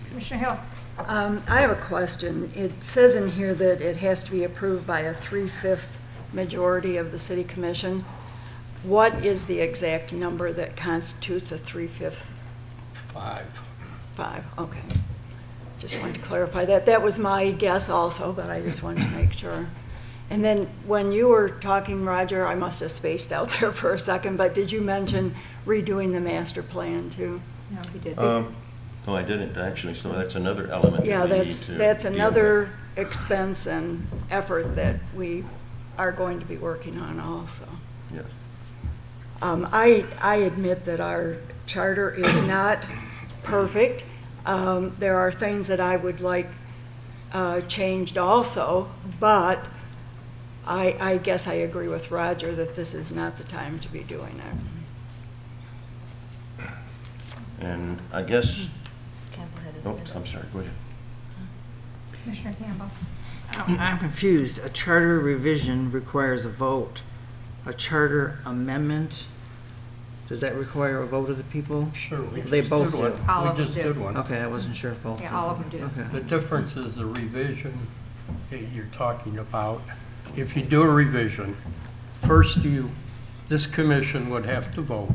Commissioner Hill. I have a question. It says in here that it has to be approved by a 3/5 majority of the city commission. What is the exact number that constitutes a 3/5? 5. 5, okay. Just wanted to clarify that. That was my guess also, but I just wanted to make sure. And then when you were talking, Roger, I must have spaced out there for a second, but did you mention redoing the master plan too. No, he did. No, I didn't, actually, so that's another element Yeah, that we need that's, to that's deal with. another expense and effort that we are going to be working on also. Yes. I admit that our charter is not perfect. There are things that I would like changed also, but I guess I agree with Roger that this is not the time to be doing it. And I guess, oops, I'm sorry, go ahead. Commissioner Campbell. I'm confused. A charter revision requires a vote. A charter amendment, does that require a vote of the people? Sure, we They just both did do. one. All We of them just do. did one. Okay, I wasn't sure if both. Yeah, all of them do. Okay. The difference is the revision that you're talking about. If you do a revision, first this commission would have to vote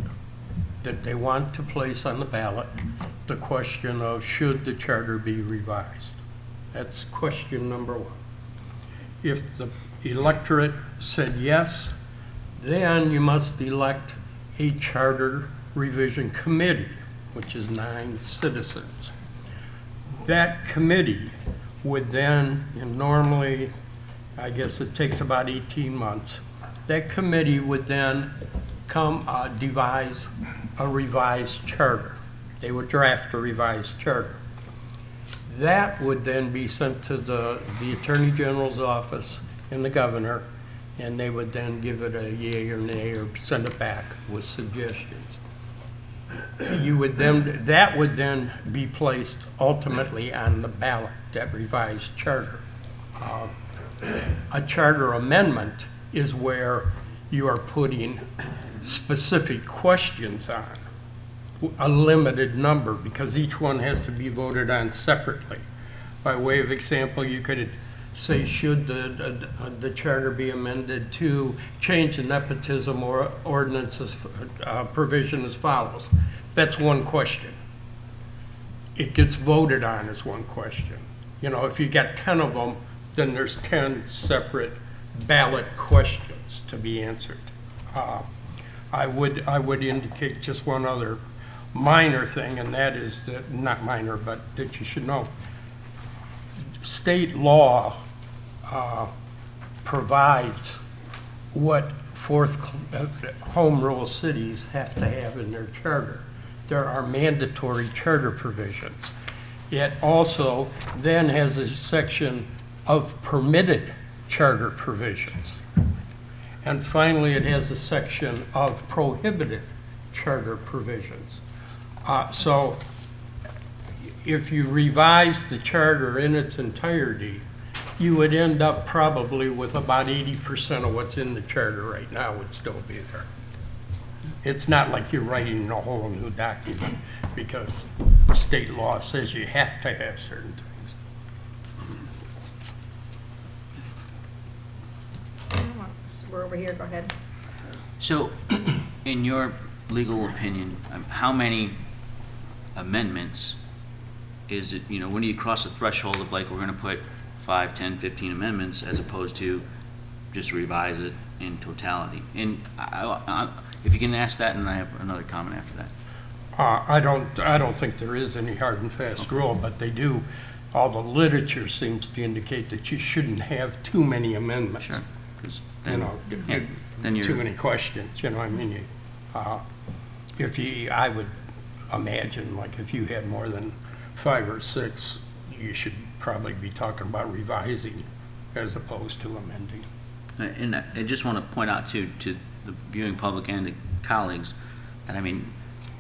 that they want to place on the ballot the question of should the charter be revised. That's question number one. If the electorate said yes, then you must elect a charter revision committee, which is 9 citizens. That committee would then, and normally, I guess it takes about 18 months, that committee would then devise a revised charter. They would draft a revised charter. That would then be sent to the Attorney General's office and the governor, and they would then give it a yay or nay or send it back with suggestions. That would then be placed ultimately on the ballot, that revised charter. A charter amendment is where you are putting specific questions on, a limited number, because each one has to be voted on separately. By way of example, you could say, should the charter be amended to change the nepotism or ordinances provision as follows? That's one question. It gets voted on as one question. You know, if you got 10 of them, then there's 10 separate ballot questions to be answered. I would indicate just one other minor thing, and that is that, not minor, but that you should know. State law provides what home rule cities have to have in their charter. There are mandatory charter provisions. It also then has a section of permitted charter provisions. And finally, it has a section of prohibited charter provisions. So if you revise the charter in its entirety, you would end up probably with about 80% of what's in the charter right now would still be there. It's not like you're writing a whole new document because state law says you have to have certain things. We're over here, go ahead. So, in your legal opinion, how many amendments is it, you know, when do you cross a threshold of like, we're gonna put 5, 10, 15 amendments as opposed to just revise it in totality? And if you can ask that, and I have another comment after that. I don't think there is any hard and fast rule, but they do, all the literature seems to indicate that you shouldn't have too many amendments. Sure. 'Cause You know, then you're too many questions, you know, I mean, I would imagine, like, if you had more than 5 or 6, you should probably be talking about revising as opposed to amending. And I just want to point out to the viewing public and the colleagues that, I mean,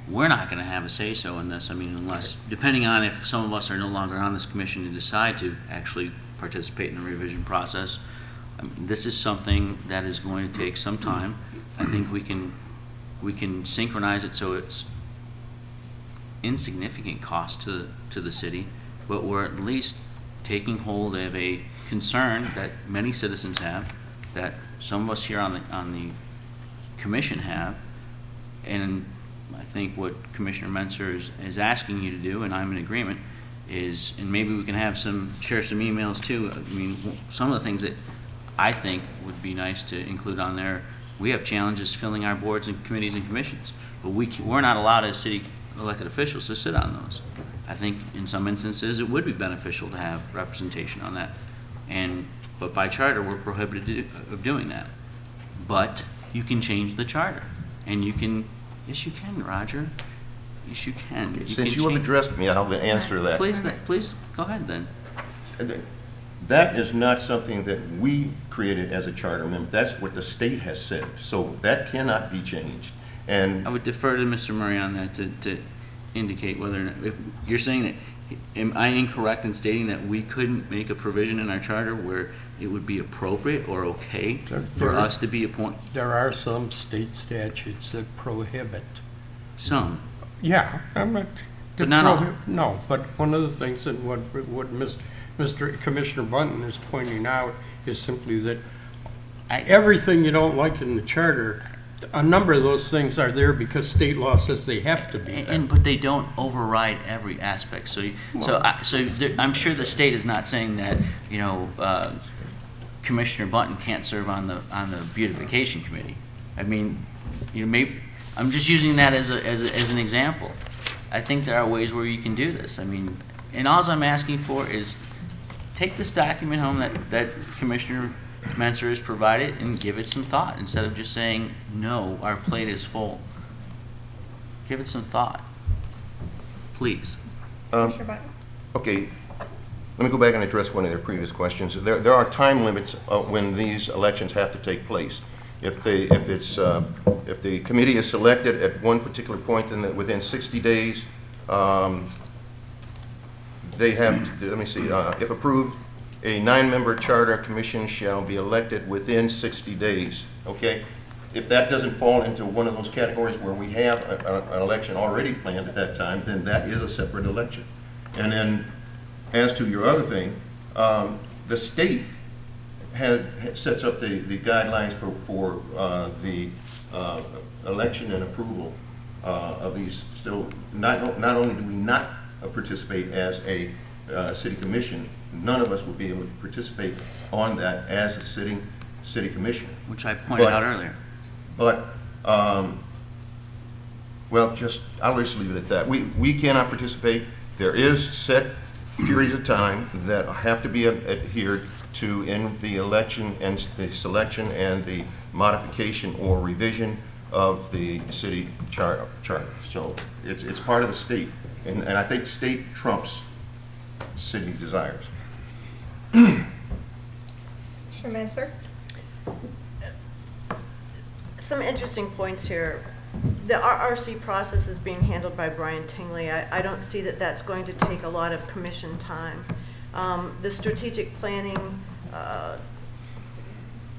we're not going to have a say-so in this. I mean, unless, depending on if some of us are no longer on this commission and decide to actually participate in the revision process, this is something that is going to take some time. I think we can synchronize it so it's insignificant cost to the city, but we're at least taking hold of a concern that many citizens have, that some of us here on the commission have, and I think what Commissioner Menser is asking you to do, and I'm in agreement, is, and maybe we can share some emails too. I mean, some of the things that I think would be nice to include on there We have challenges filling our boards and committees and commissions, but we're not allowed as city elected officials to sit on those. I think in some instances, it would be beneficial to have representation on that. But by charter, we're prohibited of doing that. But you can change the charter, and you can, yes, you can, Roger. Yes, you can. Since you have addressed me, I'll answer that. Please, go ahead then. That is not something that we created as a charter amendment. That's what the state has said. So that cannot be changed. And I would defer to Mr. Murray on that to indicate whether or not, if you're saying that, am I incorrect in stating that we couldn't make a provision in our charter where it would be appropriate or okay for us to be appointed? There are some state statutes that prohibit. Some? Yeah. But not all. No, but one of the things that what Mr. Commissioner Bunton is pointing out is simply that everything you don't like in the charter, a number of those things are there because state law says they have to be there. But they don't override every aspect. So I'm sure the state is not saying that, you know, Commissioner Bunton can't serve on the beautification committee. I mean, you know, maybe I'm just using that as an example. I think there are ways where you can do this. I mean, and all I'm asking for is take this document home that Commissioner Menser has provided and give it some thought instead of just saying, no, our plate is full. Give it some thought, please. Okay, let me go back and address one of their previous questions. There are time limits when these elections have to take place. If the committee is selected at one particular point, then within 60 days, they have to, let me see, if approved, a 9-member charter commission shall be elected within 60 days, okay? If that doesn't fall into one of those categories where we have an election already planned at that time, then that is a separate election. And then, as to your other thing, the state sets up the guidelines for the election and approval of these. Still, not only do we not participate as a city commission, none of us would be able to participate on that as a sitting city commissioner. Which I pointed out earlier. But, well, I'll just leave it at that. We cannot participate. There is set periods of time that have to be adhered to in the election and the selection and the modification or revision of the city charter. So it's part of the state. And I think state trumps city desires. Menser? Some interesting points here. The RRC process is being handled by Brian Tingley. I don't see that that's going to take a lot of commission time. The strategic planning,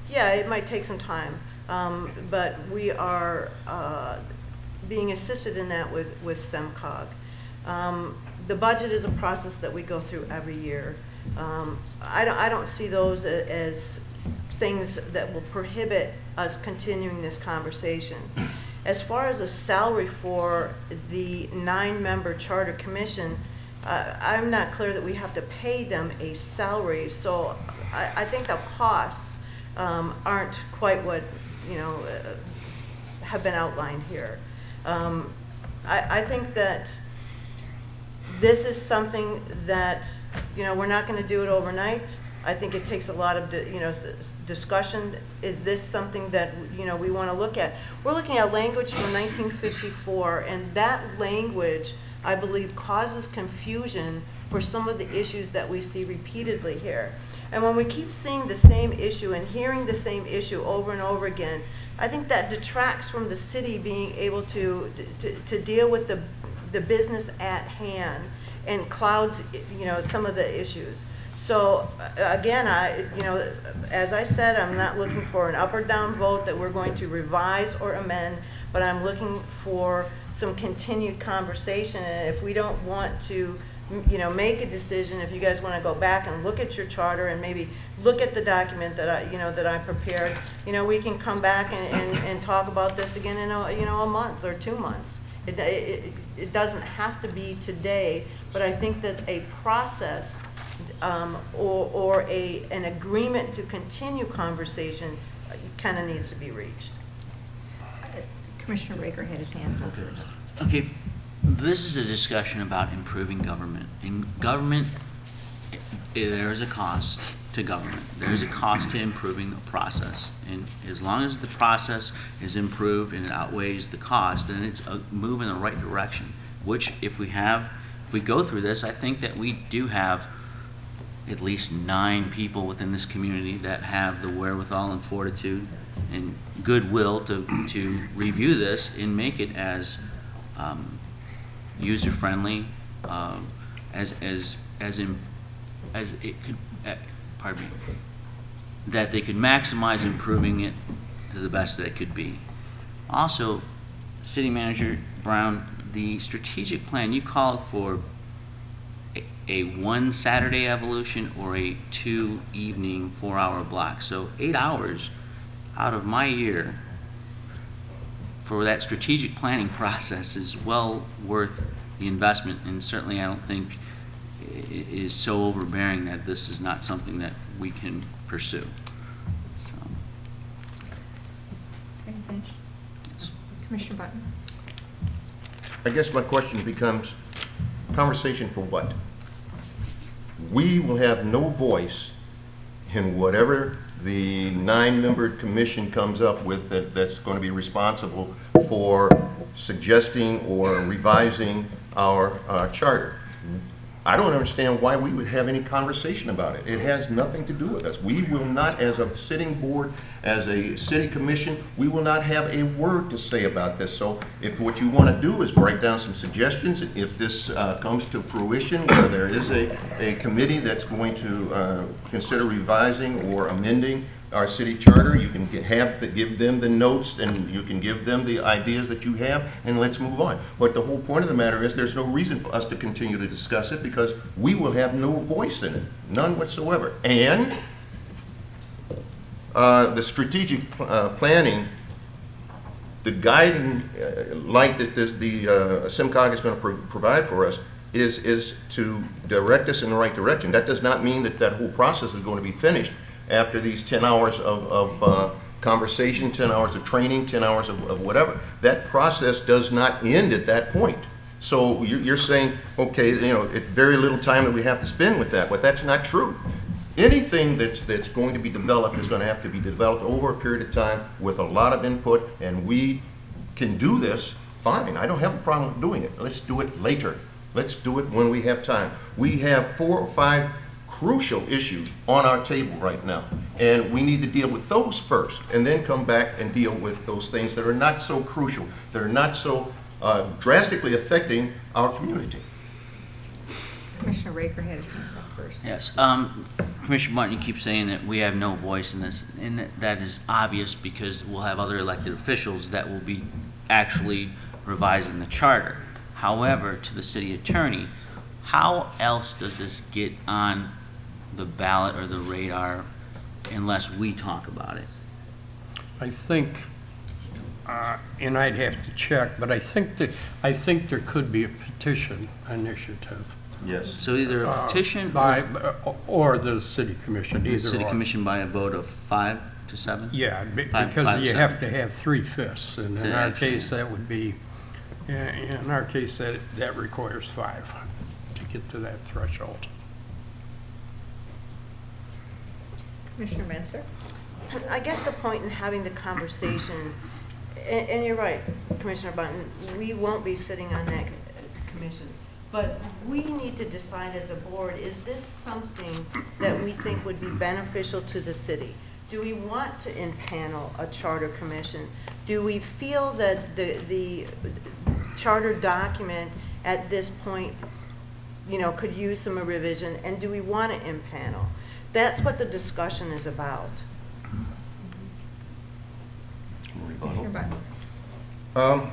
yeah, it might take some time, but we are being assisted in that with SEMCOG. The budget is a process that we go through every year. I don't see those as things that will prohibit us continuing this conversation. As far as a salary for the 9-member charter commission, I'm not clear that we have to pay them a salary, so I think the costs aren't quite what, you know, have been outlined here. I think that this is something that, you know, we're not going to do it overnight. I think it takes a lot of, you know, discussion. Is this something that, you know, we want to look at? We're looking at language from 1954, and that language, I believe, causes confusion for some of the issues that we see repeatedly here. And when we keep seeing the same issue and hearing the same issue over and over again, I think that detracts from the city being able to deal with the business at hand and clouds, you know, some of the issues. So again, you know, as I said, I'm not looking for an up or down vote that we're going to revise or amend, but I'm looking for some continued conversation. And if we don't want to, you know, make a decision, if you guys want to go back and look at your charter and maybe look at the document that I prepared, you know, we can come back and talk about this again in a month or 2 months. It doesn't have to be today, but I think that a process or an agreement to continue conversation kind of needs to be reached. Commissioner Raker had his hands up first. Okay, this is a discussion about improving government. In government, there is a cost to government. There is a cost to improving the process. And as long as the process is improved and it outweighs the cost, then it's a move in the right direction, which if we go through this, I think that we do have at least 9 people within this community that have the wherewithal and fortitude and goodwill to review this and make it as user-friendly as it could, pardon me, that they could maximize improving it to the best that it could be. Also, City Manager Brown, the strategic plan, you called for a 1 Saturday evolution or a 2 evening 4-hour block. So 8 hours out of my year for that strategic planning process is well worth the investment, and certainly I don't think it is so overbearing that this is not something that we can pursue. So. Okay, finished. Yes. Commissioner Button. I guess my question becomes, conversation for what? We will have no voice in whatever the 9-membered commission comes up with that's going to be responsible for suggesting or revising our charter. I don't understand why we would have any conversation about it. It has nothing to do with us. We will not, as a sitting board, as a city commission, we will not have a word to say about this. So if what you want to do is write down some suggestions, if this comes to fruition, where there is a committee that's going to consider revising or amending our city charter, you can give them the notes and you can give them the ideas that you have, and let's move on. But the whole point of the matter is there's no reason for us to continue to discuss it because we will have no voice in it, none whatsoever. And the strategic planning, the guiding light that the SIMCOG is going to provide for us is to direct us in the right direction. That does not mean that that whole process is going to be finished after these 10 hours of conversation, 10 hours of training, 10 hours of whatever. That process does not end at that point. So you're saying, okay, you know, it's very little time that we have to spend with that, but that's not true. Anything that's going to be developed is going to have to be developed over a period of time with a lot of input, and we can do this fine. I don't have a problem with doing it. Let's do it later. Let's do it when we have time. We have 4 or 5 crucial issues on our table right now, and we need to deal with those first and then come back and deal with those things that are not so crucial, that are not so drastically affecting our community. Commissioner Raker had his hand up first. Yes. Commissioner Martin, you keep saying that we have no voice in this, and that is obvious because we'll have other elected officials that will be actually revising the charter. However, to the city attorney, how else does this get on the ballot or the radar unless we talk about it? I think, and I'd have to check, but I think there could be a petition initiative. Yes. So either a petition or the city commission, either city or. commission by a vote of 5 to 7? Yeah, because you have to have 3/5, and in our case that would be, in our case that requires 5 to get to that threshold. Commissioner Menser. I guess the point in having the conversation, and you're right, Commissioner Button, we won't be sitting on that commission, but we need to decide as a board, is this something that we think would be beneficial to the city? Do we want to impanel a charter commission? Do we feel that the charter document at this point, you know, could use some revision, and do we want to impanel? That's what the discussion is about. Commissioner Button.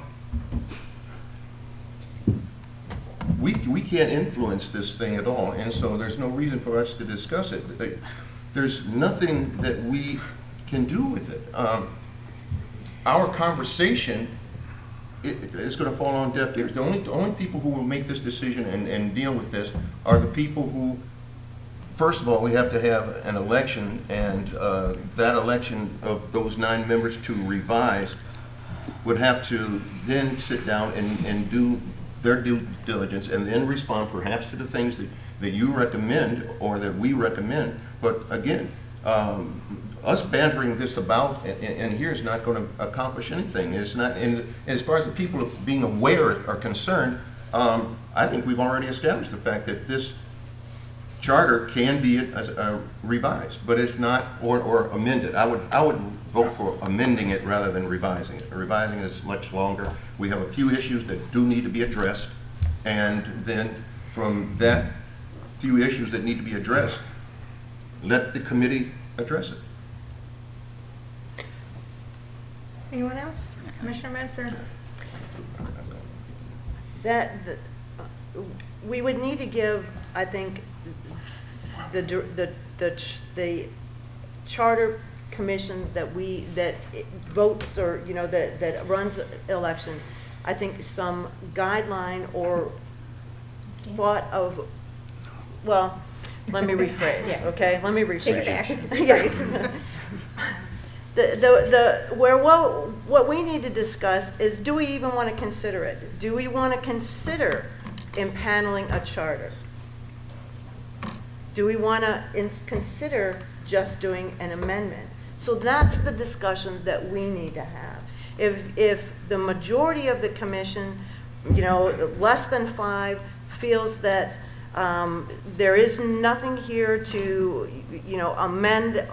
We can't influence this thing at all, and so there's no reason for us to discuss it. There's nothing that we can do with it. Our conversation is going to fall on deaf ears. The only people who will make this decision and deal with this are the people who, first of all, we have to have an election, and that election of those 9 members to revise would have to then sit down and do their due diligence and then respond perhaps to the things that you recommend or that we recommend. But again, us bantering this about and here is not going to accomplish anything. It's not, and as far as the people being aware are concerned, I think we've already established the fact that this charter can be revised, but it's not, or amended. I would vote for amending it rather than revising it. Revising it is much longer. We have a few issues that do need to be addressed, and then from that few issues that need to be addressed, let the committee address it. Anyone else? Commissioner Menser? We would need to give, I think, the charter commission that votes or, you know, that runs election, I think some guideline or thought of, well, let me rephrase, Yeah. okay? Let me rephrase. Take it back. Yes. What we need to discuss is, do we even want to consider it? Do we want to consider impaneling a charter? Do we want to consider just doing an amendment? So that's the discussion that we need to have. If the majority of the commission, you know, less than 5, feels that there is nothing here to, you know, amend,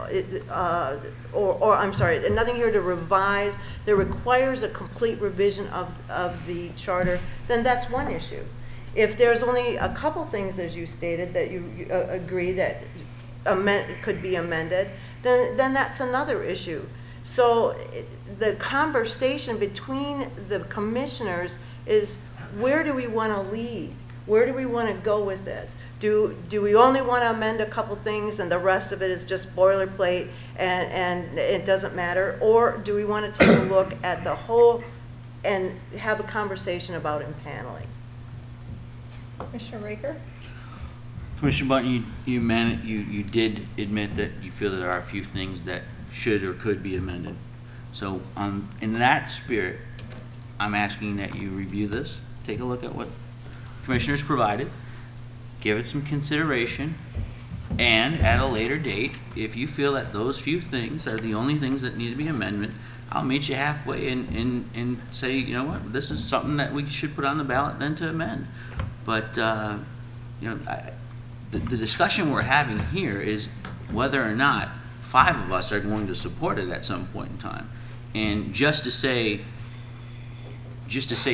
or I'm sorry, nothing here to revise that requires a complete revision of the charter, then that's one issue. If there's only a couple things, as you stated, that you agree that could be amended, then that's another issue. So the conversation between the commissioners is, where do we want to lead? Where do we want to go with this? Do we only want to amend a couple things and the rest of it is just boilerplate and it doesn't matter? Or do we want to take a look at the whole and have a conversation about impaneling? Commissioner Raker? Commissioner Button, you did admit that you feel that there are a few things that should or could be amended. So in that spirit, I'm asking that you review this, take a look at what commissioners provided, give it some consideration, and at a later date, if you feel that those few things are the only things that need to be amendment, I'll meet you halfway and say, you know what, this is something that we should put on the ballot then to amend. But you know, the discussion we're having here is whether or not 5 of us are going to support it at some point in time. And just to say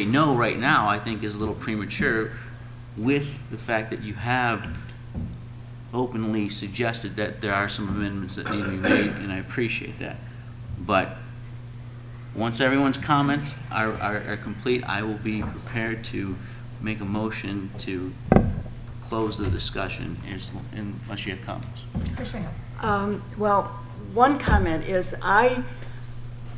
no right now, I think is a little premature, with the fact that you have openly suggested that there are some amendments that need to be made, and I appreciate that. But once everyone's comments are complete, I will be prepared to make a motion to close the discussion unless you have comments. Well, one comment is I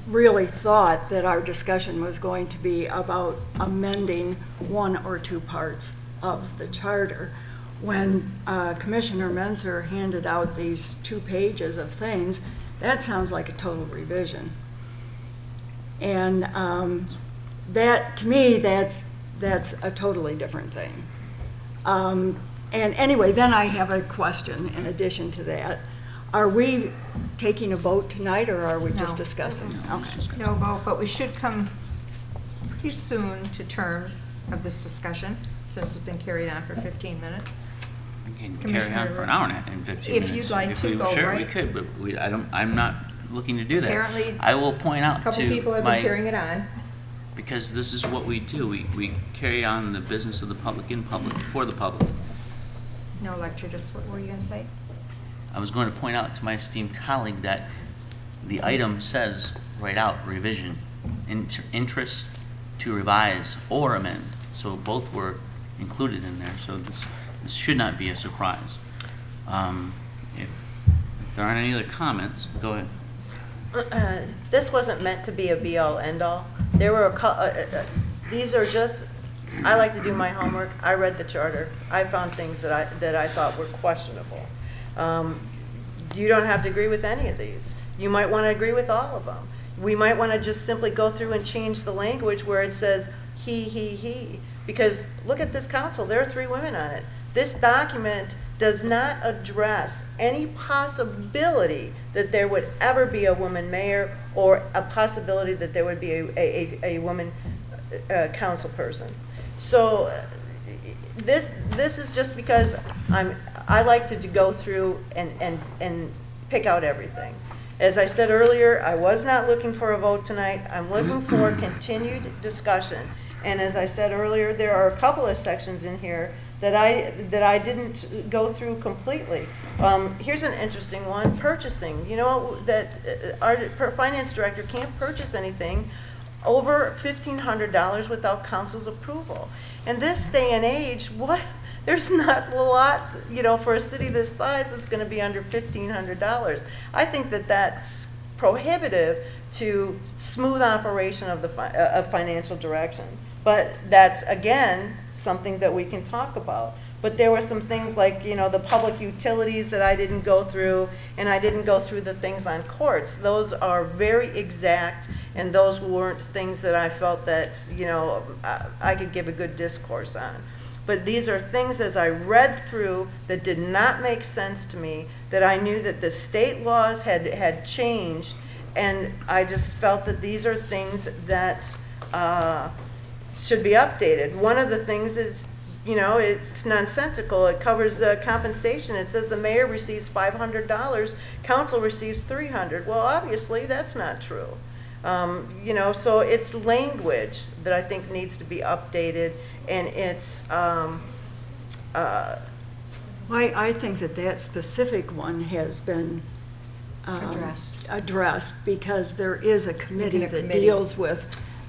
really thought that our discussion was going to be about amending 1 or 2 parts of the charter. When Commissioner Menser handed out these 2 pages of things, that sounds like a total revision. And that, to me, that's a totally different thing. And anyway, then I have a question in addition to that. Are we taking a vote tonight, or are we just discussing? Okay. No vote, but we should come pretty soon to terms of this discussion, since it's been carried on for 15 minutes. We can carry on for an hour and 15 If minutes. you'd like to go, Sure, right? we could, but I'm not looking to do that. Apparently, I will point out a couple to people have been carrying it on. because this is what we do. We carry on the business of the public in public, for the public. No lecture, just what were you going to say? I was going to point out to my esteemed colleague that the item says right out, revision, interest to revise or amend. So both were included in there, so this should not be a surprise. If there aren't any other comments, go ahead. This wasn't meant to be a be-all, end-all. There were these are just, I like to do my homework. I read the charter. I found things that I thought were questionable. You don't have to agree with any of these. You might want to agree with all of them. we might want to just simply go through and change the language where it says he. Because look at this council, there are 3 women on it. This document does not address any possibility that there would ever be a woman mayor or a possibility that there would be a woman council person. So this is just because I like to go through and pick out everything. As I said earlier, I was not looking for a vote tonight. I'm looking for continued discussion. And as I said earlier, there are a couple of sections in here that I didn't go through completely. Here's an interesting one, purchasing. You know that our finance director can't purchase anything over $1,500 without council's approval. In this day and age, there's not a lot, for a city this size that's going to be under $1,500. I think that that's prohibitive to smooth operation of of financial direction. But that's, again, something that we can talk about. But there were some things like, the public utilities that I didn't go through, and I didn't go through the things on courts. Those are very exact, and those weren't things that I felt that, I could give a good discourse on. But these are things, as I read through, that did not make sense to me, that I knew that the state laws had changed, and I just felt that these are things that should be updated. One of the things is, it's nonsensical. It covers compensation. It says the mayor receives $500, council receives $300. Well, obviously, that's not true. So it's language that I think needs to be updated, and it's I think that specific one has been addressed because there is a committee that deals with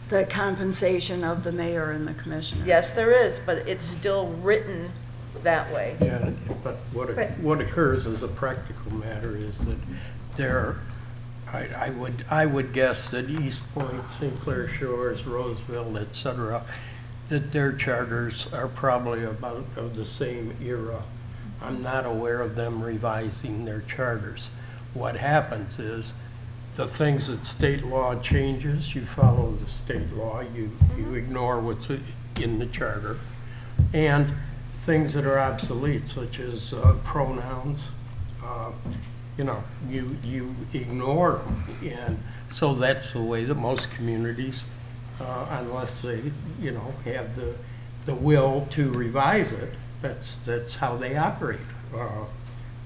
the compensation of the mayor and the commissioner. Yes, there is, but it's still written that way. Yeah, but what occurs as a practical matter is that I would guess that East Point, St. Clair Shores, Roseville, et cetera, that their charters are probably about of the same era. I'm not aware of them revising their charters. What happens is the things that state law changes, you follow the state law, you ignore what's in the charter, and things that are obsolete, such as pronouns, you ignore them. And so that's the way that most communities, unless they, have the will to revise it, that's how they operate.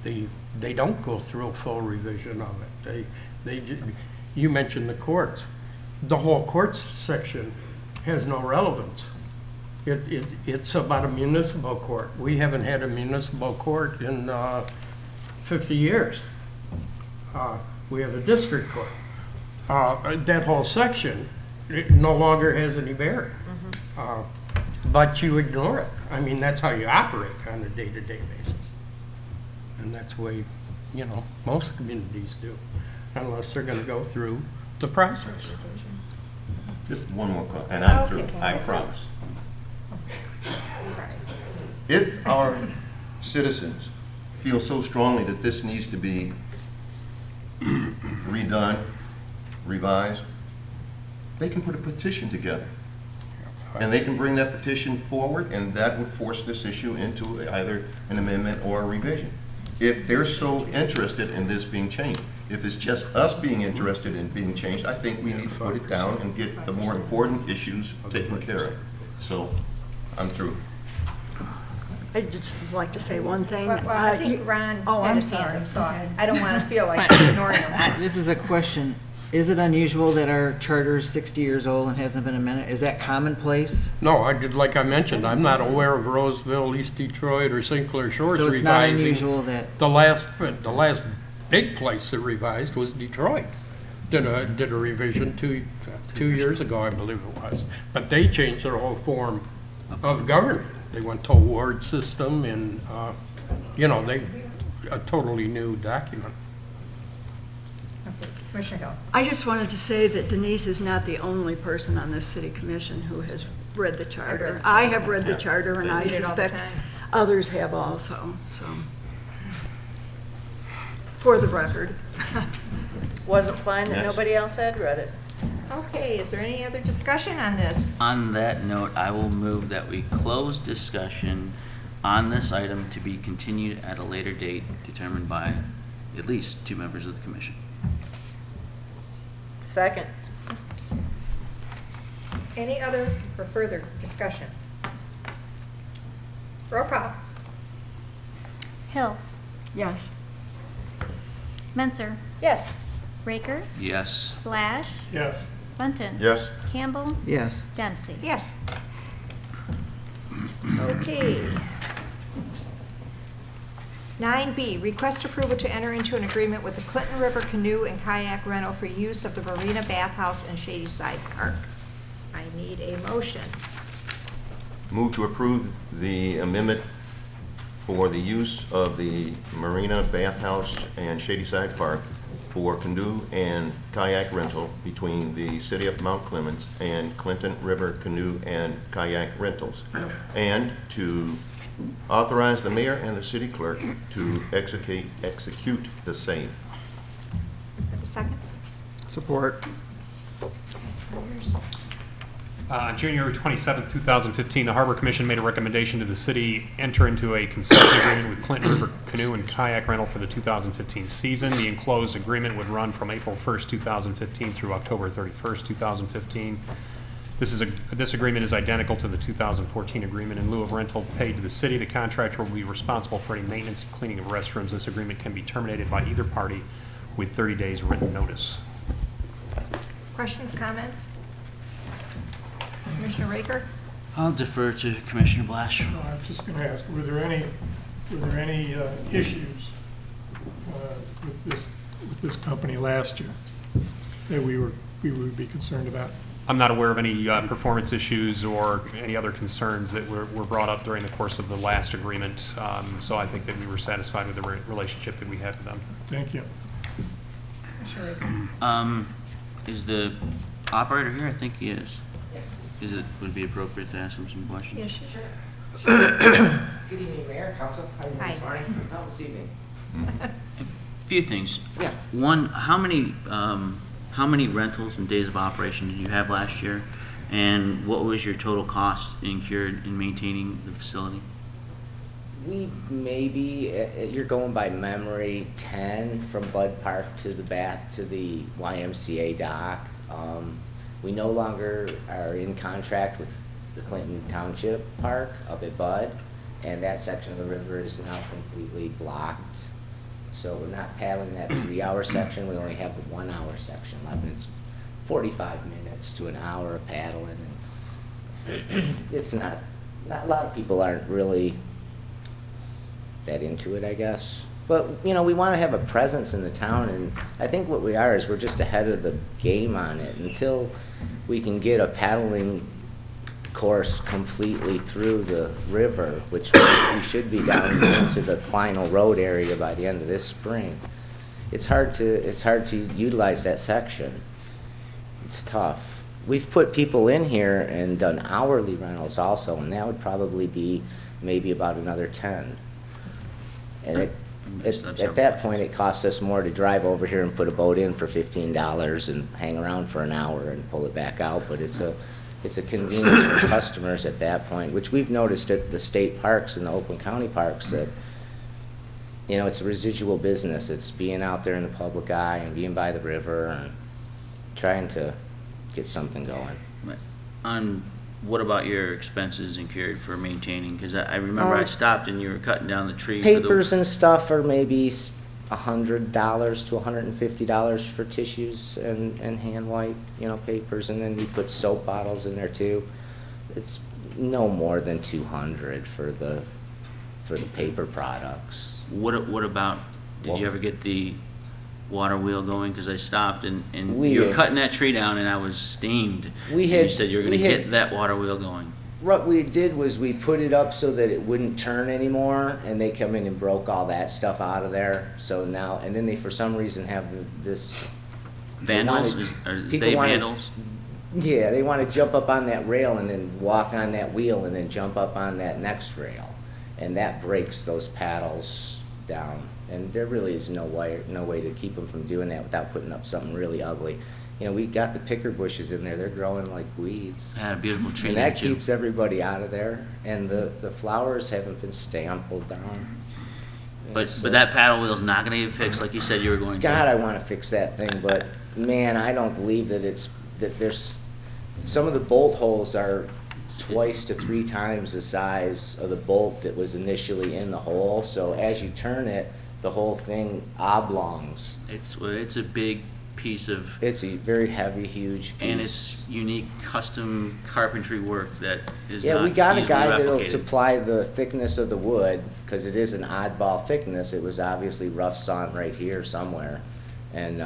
They don't go through a full revision of it. You mentioned the courts. The whole courts section has no relevance. It's about a municipal court. We haven't had a municipal court in 50 years. We have a district court. That whole section no longer has any bearing. But you ignore it. I mean, that's how you operate on a day-to-day basis. And that's the way, most communities do, unless they're going to go through the process. Just one more comment, and I'm through, I promise. Sorry. If our citizens feel so strongly that this needs to be redone, revised, they can put a petition together. And they can bring that petition forward, and that would force this issue into either an amendment or a revision. If they're so interested in this being changed, if it's just us being interested in being changed, I think we need to put it down and get the more important issues taken care of. So, I'm through. I'd just like to say one thing. Well, I think Ron Oh, had I'm his hands sorry. up, so Okay. I don't want to feel like ignoring him. This is a question. Is it unusual that our charter is 60 years old and hasn't been amended? Is that commonplace? No, like I mentioned, I'm not aware of Roseville, East Detroit, or St. Clair Shores So revising. it's not unusual that... The last big place that revised was Detroit. Did a revision two years ago, I believe it was. But they changed their whole form of government. They went to a ward system, and a totally new document. Commissioner Hill. I just wanted to say that Denise is not the only person on this city commission who has read the charter. I have read the charter, and I read it all the suspect time. others have also, so. For the record. Wasn't fine that Yes. nobody else had read it. Okay, is there any other discussion on this? On that note, I will move that we close discussion on this item to be continued at a later date determined by at least 2 members of the commission. Second. Any other or further discussion? Roll call. Hill. Yes. Menser. Yes. Raker. Yes. Blash. Yes. Bunton. Yes. Campbell. Yes. Dempsey. Yes. Okay. 9B, request approval to enter into an agreement with the Clinton River Canoe and Kayak Rental for use of the Marina Bathhouse and Shady Side Park. I need a motion. Move to approve the amendment for the use of the Marina Bathhouse and Shadyside Park for canoe and kayak rental between the City of Mount Clemens and Clinton River Canoe and Kayak Rentals, and to authorize the mayor and the city clerk to execute the same. Have a second? Support. On January 27, 2015, the Harbor Commission made a recommendation to the city enter into a concession agreement with Clinton River Canoe and Kayak Rental for the 2015 season. The enclosed agreement would run from April 1st, 2015 through October 31st, 2015. This agreement is identical to the 2014 agreement. In lieu of rental paid to the city, the contractor will be responsible for any maintenance and cleaning of restrooms. This agreement can be terminated by either party with 30 days written notice. Questions, comments? Commissioner Raker? I'll defer to Commissioner Blash. No, I'm just going to ask, were there any issues with this company last year that we would be concerned about? I'm not aware of any performance issues or any other concerns that were brought up during the course of the last agreement. So I think that we were satisfied with the relationship that we had with them. Thank you. Commissioner Raker? Is the operator here? I think he is. Would it be appropriate to ask him some questions? Yes, sure. Good evening, Mayor, Council. How are you doing this morning? How this evening? A few things. Yeah. One, how many rentals and days of operation did you have last year? And what was your total cost incurred in maintaining the facility? We maybe, you're going by memory, 10 from Bud Park to the YMCA dock. We no longer are in contract with the Clinton Township Park up at Bud, and that section of the river is now completely blocked. So we're not paddling that 3-hour section, we only have the 1-hour section left. It's 45 minutes to an hour of paddling. And it's not, a lot of people aren't really that into it, I guess. But, you know, we want to have a presence in the town, and I think what we are is we're just ahead of the game on it. Until we can get a paddling course completely through the river, which we should be down into the Clinton Road area by the end of this spring. It's hard to utilize that section. It's tough. We've put people in here and done hourly rentals also, and that would probably be maybe about another 10. And at that point, it costs us more to drive over here and put a boat in for $15 and hang around for an hour and pull it back out. But it's a convenience for customers at that point, which we've noticed at the state parks and the Oakland County parks that, you know, it's a residual business. It's being out there in the public eye and being by the river and trying to get something going. What about your expenses incurred for maintaining? Because I remember I stopped and you were cutting down the tree. Papers and stuff are maybe $100 to $150 for tissues and hand wipe, you know, papers, and then we put soap bottles in there too. It's no more than $200 for the paper products. What about? Did you ever get the water wheel going? Because I stopped and you were cutting that tree down and I was steamed. You said you were going to get that water wheel going. What we did was we put it up so that it wouldn't turn anymore, and they come in and broke all that stuff out of there. So now, and then they for some reason have this vandals. Is they vandals? Yeah, they want to jump up on that rail and then walk on that wheel and then jump up on that next rail, and that breaks those paddles down. And there really is no way to keep them from doing that without putting up something really ugly. You know, we got the picker bushes in there, they're growing like weeds. Had a beautiful tree And there, that too. keeps everybody out of there, and the flowers haven't been stampled down. But So- that paddle wheel's not gonna get fixed like you said you were going to. God, I want to fix that thing, but man, I don't believe that there's, some of the bolt holes are twice to 3 times the size of the bolt that was initially in the hole, so as you turn it, the whole thing oblongs. It's a big piece of, It's a very heavy, huge piece. and it's unique custom carpentry work that is Yeah, not we got a easily guy that'll replicated. supply the thickness of the wood, because it is an oddball thickness. It was obviously rough sawn right here somewhere. And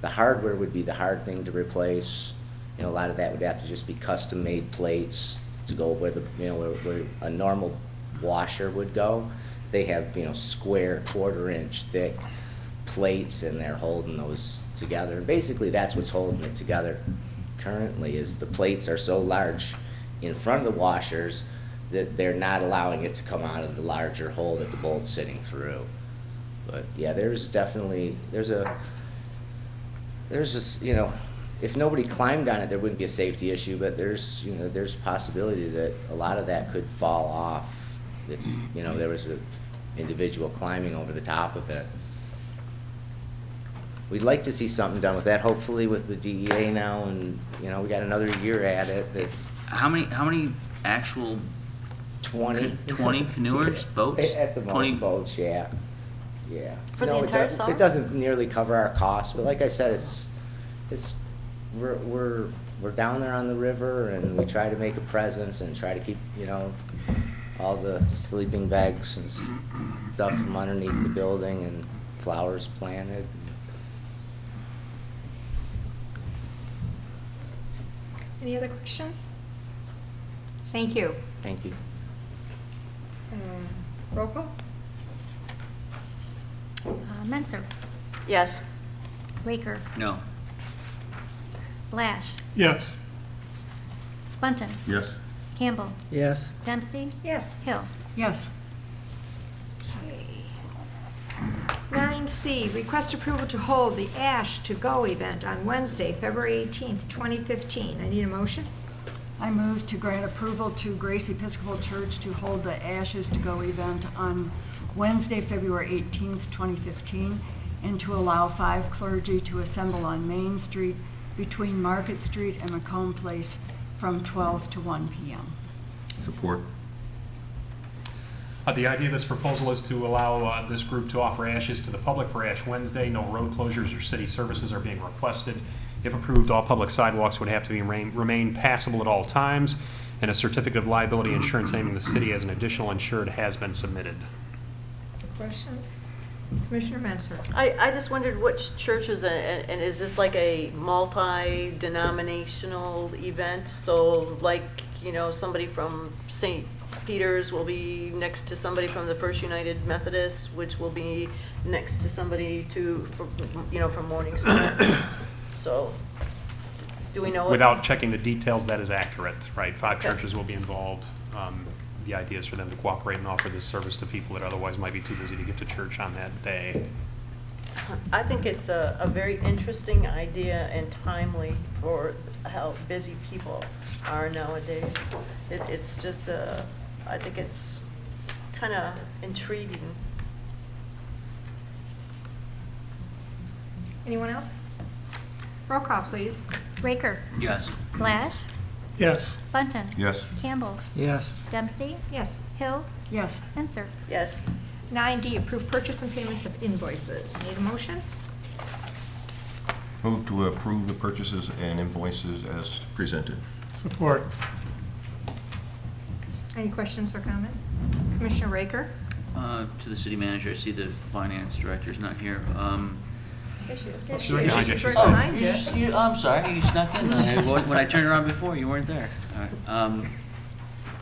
the hardware would be the hard thing to replace. You know, a lot of that would have to just be custom-made plates to go where the, you know, where a normal washer would go. They have, you know, square, 1/4-inch thick plates, and they're holding those together. And basically, that's what's holding it together currently, is the plates are so large in front of the washers that they're not allowing it to come out of the larger hole that the bolt's sitting through. But yeah, there's definitely, there's a, you know, if nobody climbed on it, there wouldn't be a safety issue, but there's, you know, there's possibility that a lot of that could fall off if, you know, there was an individual climbing over the top of it. We'd like to see something done with that, hopefully with the DEA now, and, you know, we got another year at it. That How many actual 20. 20 canoers, boats? At the 20 most, boats, yeah. Yeah. For the No, entire summer? it doesn't nearly cover our costs, but like I said, we're down there on the river, and we try to make a presence and try to keep, you know, all the sleeping bags and stuff from underneath the building and flowers planted. Any other questions? Thank you. Thank you. Roll call? Menser, Yes. Raker, No. Blash, Yes. Bunton, Yes. Campbell, Yes. Dempsey, Yes. Hill. Yes. 9C, request approval to hold the Ash to Go event on Wednesday, February 18th, 2015. I need a motion. I move to grant approval to Grace Episcopal Church to hold the Ashes to Go event on Wednesday, February 18th, 2015, and to allow 5 clergy to assemble on Main Street between Market Street and Macomb Place from 12 to 1 p.m. Support. The idea of this proposal is to allow this group to offer ashes to the public for Ash Wednesday. No road closures or city services are being requested. If approved, all public sidewalks would have to remain passable at all times, and a certificate of liability insurance naming the city as an additional insured has been submitted. Questions? Commissioner Menser. I just wondered which churches, and is this like a multi-denominational event? So like, you know, somebody from St. Peter's will be next to somebody from the First United Methodist, which will be next to somebody from Morning Star. So, do we know? Without checking the details, that is accurate, right? 5 churches will be involved. The idea is for them to cooperate and offer this service to people that otherwise might be too busy to get to church on that day. I think it's a very interesting idea and timely for how busy people are nowadays. It's just, I think it's kind of intriguing. Anyone else? Roll call, please. Raker, Yes. Blash, Yes. Bunton, Yes. Campbell, Yes. Dempsey, Yes. Hill, Yes. Menser. Yes. 9D, approve purchase and payments of invoices. Need a motion? Move to approve the purchases and invoices as presented. Support. Any questions or comments? Commissioner Raker? To the city manager, I see the finance director's not here. Yes, She's right behind you. She's Oh, behind you. I'm sorry, you snuck in. When I turned around before, you weren't there. All right.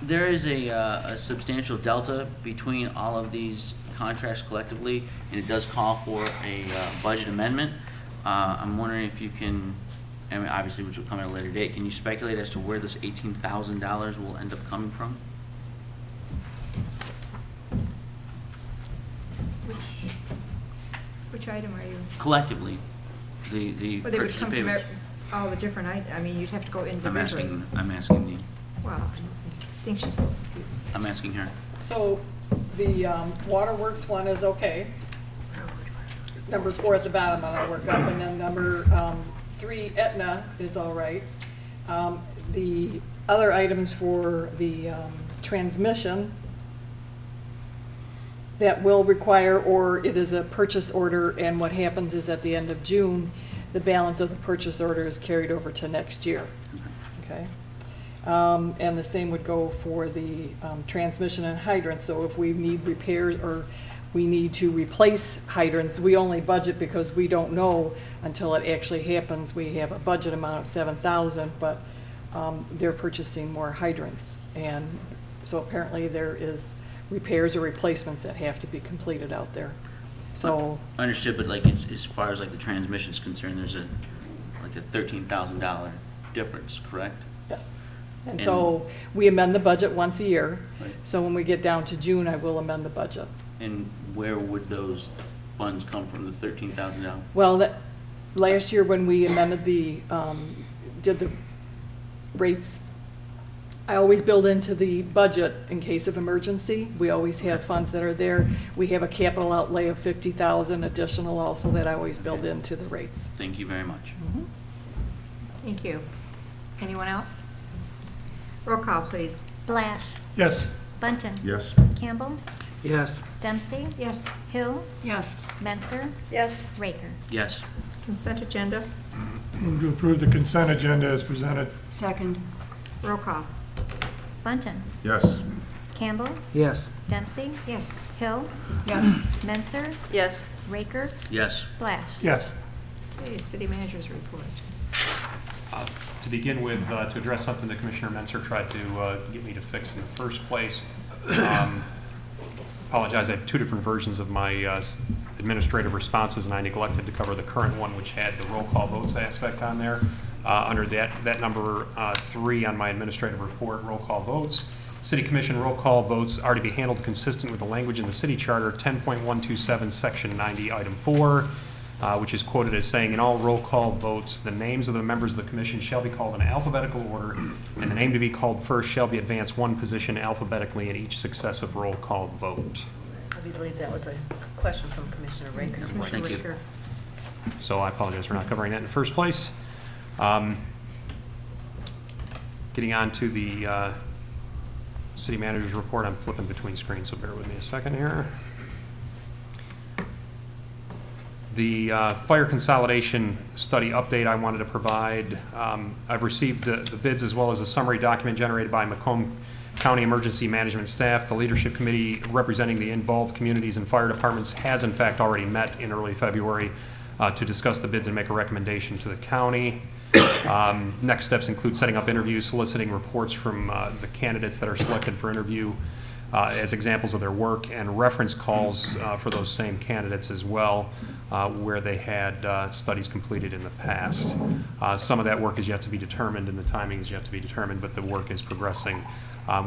There is a substantial delta between all of these contracts collectively, and it does call for a budget amendment. I'm wondering if you can, I mean, obviously, which will come at a later date, can you speculate as to where this $18,000 will end up coming from? Which item are you? Collectively, the Well, they would purchase come of from pavers. all the different, I mean, you'd have to go individually. I'm asking Well, I think she's confused. I'm asking her. So the waterworks one is okay. Number 4 at the bottom, I'll work up, and then number 3, Aetna, is all right. The other items for the transmission, that will require, or it is a purchase order, and what happens is at the end of June, the balance of the purchase order is carried over to next year. Okay? And the same would go for the transmission and hydrants. So if we need repairs or we need to replace hydrants, we only budget because we don't know until it actually happens. We have a budget amount of $7,000, but they're purchasing more hydrants. And so apparently there is repairs or replacements that have to be completed out there. So Understood, but like as far as like the transmission's concerned, there's a $13,000 difference, correct? yes. And so we amend the budget once a year. Right. So when we get down to June, I will amend the budget. And where would those funds come from, the $13,000? Well, last year when we amended did the rates, I always build into the budget in case of emergency. We always have funds that are there. We have a capital outlay of $50,000 additional also that I always build into the rates. Thank you very much. Thank you. Anyone else? Roll call, please. Blash. Yes. Bunton. Yes. Campbell. Yes. Dempsey. Yes. Hill. Yes. Menser. Yes. Raker. Yes. Consent agenda. Move to approve the consent agenda as presented. Second. Roll call. Bunton. Yes. Campbell. Yes. Dempsey. Yes. Hill. Yes. Menser. Yes. Raker. Yes. Blash. Yes. Okay, city manager's report. To begin with, to address something that Commissioner Menser tried to get me to fix in the first place. Apologize, I have 2 different versions of my administrative responses, and I neglected to cover the current one, which had the roll call votes aspect on there. Under that number 3 on my administrative report, roll call votes. City Commission roll call votes are to be handled consistent with the language in the city charter 10.127, section 90, item 4. Which is quoted as saying, in all roll call votes, the names of the members of the commission shall be called in alphabetical order, and the name to be called first shall be advanced 1 position alphabetically in each successive roll call vote. I believe that was a question from Commissioner Raker. Commissioner Thank you. Raker. So I apologize for not covering that in the first place. Getting on to the city manager's report, I'm flipping between screens, so bear with me a second here. The fire consolidation study update I wanted to provide. I've received the bids as well as a summary document generated by Macomb County Emergency Management staff. The leadership committee representing the involved communities and fire departments has in fact already met in early February to discuss the bids and make a recommendation to the county. Next steps include setting up interviews, soliciting reports from the candidates that are selected for interview as examples of their work, and reference calls for those same candidates as well, where they had studies completed in the past. Some of that work is yet to be determined and the timing is yet to be determined, but the work is progressing.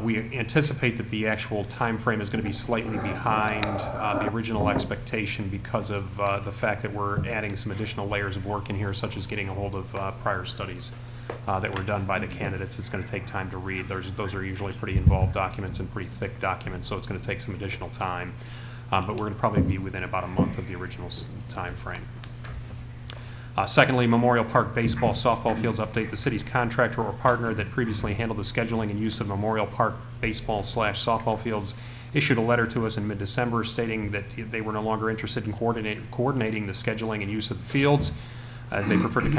We anticipate that the actual time frame is going to be slightly behind the original expectation because of the fact that we're adding some additional layers of work in here, such as getting a hold of prior studies that were done by the candidates. It's going to take time to read. Those are usually pretty involved documents and pretty thick documents, so it's going to take some additional time. But we're going to probably be within about a month of the original time frame. Secondly, Memorial Park baseball, softball fields update. The city's contractor or partner that previously handled the scheduling and use of Memorial Park baseball/softball fields issued a letter to us in mid-December stating that they were no longer interested in coordinating the scheduling and use of the fields, as they prefer to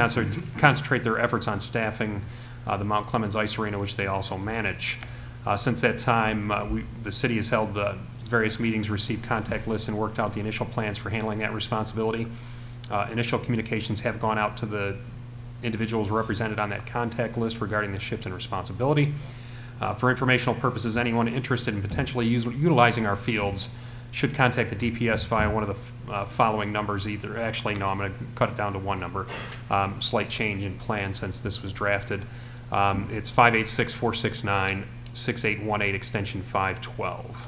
concentrate their efforts on staffing the Mount Clemens Ice Arena, which they also manage. Since that time, the city has held various meetings, received contact lists, and worked out the initial plans for handling that responsibility. Initial communications have gone out to the individuals represented on that contact list regarding the shift in responsibility. For informational purposes, anyone interested in potentially utilizing our fields should contact the DPS via one of the following numbers. Actually, no, I'm going to cut it down to one number. Slight change in plan since this was drafted. It's 586-469-6818, extension 512.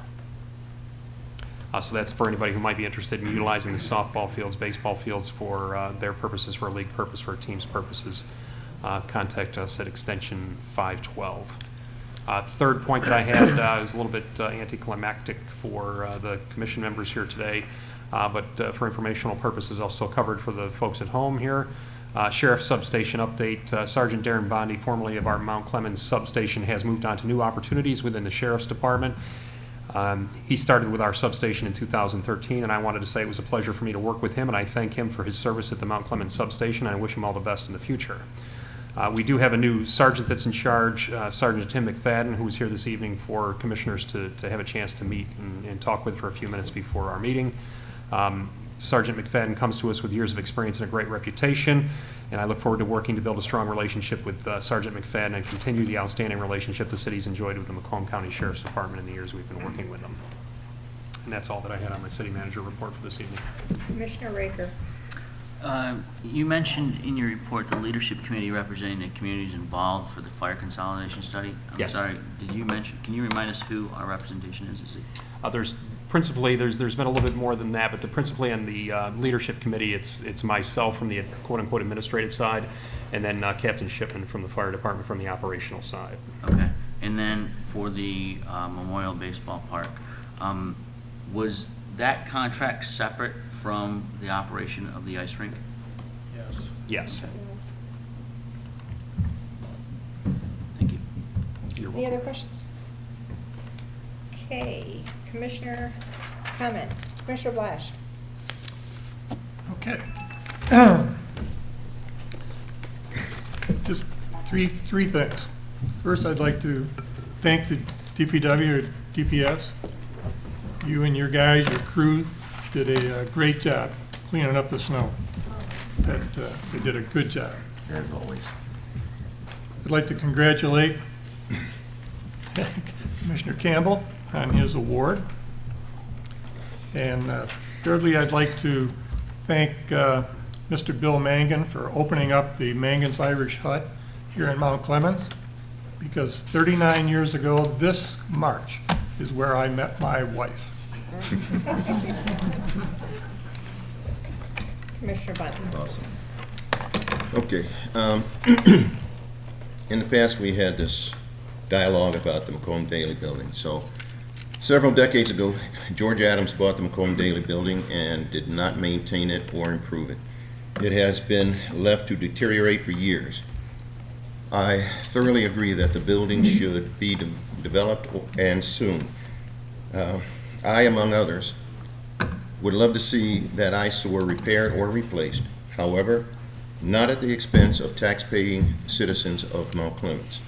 So that's for anybody who might be interested in utilizing the softball fields, baseball fields for their purposes, for a league purpose, for a team's purposes. Contact us at extension 512. Third point that I had is a little bit anticlimactic for the commission members here today, but for informational purposes, I'll still cover it for the folks at home here. Sheriff Substation update. Sergeant Darren Bondi, formerly of our Mount Clemens substation, has moved on to new opportunities within the Sheriff's Department. He started with our substation in 2013, and I wanted to say it was a pleasure for me to work with him, and I thank him for his service at the Mount Clemens substation, and I wish him all the best in the future. We do have a new sergeant that's in charge, Sergeant Tim McFadden, who was here this evening for commissioners to have a chance to meet and talk with for a few minutes before our meeting. Sergeant McFadden comes to us with years of experience and a great reputation, and I look forward to working to build a strong relationship with Sergeant McFadden and continue the outstanding relationship the city's enjoyed with the Macomb County Sheriff's Department in the years we've been working with them. And that's all that I had on my city manager report for this evening. Commissioner Raker. You mentioned in your report the leadership committee representing the communities involved for the fire consolidation study. I'm sorry, did you mention, can you remind us who our representation is? There's principally, there's been a little bit more than that, but principally on the leadership committee, it's myself from the quote-unquote administrative side, and then Captain Shipman from the fire department from the operational side. Okay, and then for the Memorial Baseball Park, was that contract separate from the operation of the ice rink? Yes. Yes. Thank you. You're Any other questions? Okay, Commissioner comments. Commissioner Blash. Okay. Just three things. First, I'd like to thank the DPW or DPS. You and your guys, your crew, did a great job cleaning up the snow. They did a good job. As always. I'd like to congratulate Commissioner Campbell on his award. And thirdly, I'd like to thank Mr. Bill Mangan for opening up the Mangan's Irish Hut here in Mount Clemens, because 39 years ago this March is where I met my wife. Commissioner Button. Awesome. Okay. In the past, we had this dialogue about the Macomb Daily building. So several decades ago, George Adams bought the Macomb Daily building and did not maintain it or improve it. It has been left to deteriorate for years. I thoroughly agree that the building should be developed and soon. I, among others, would love to see that eyesore repaired or replaced. However, not at the expense of tax-paying citizens of Mount Clemens.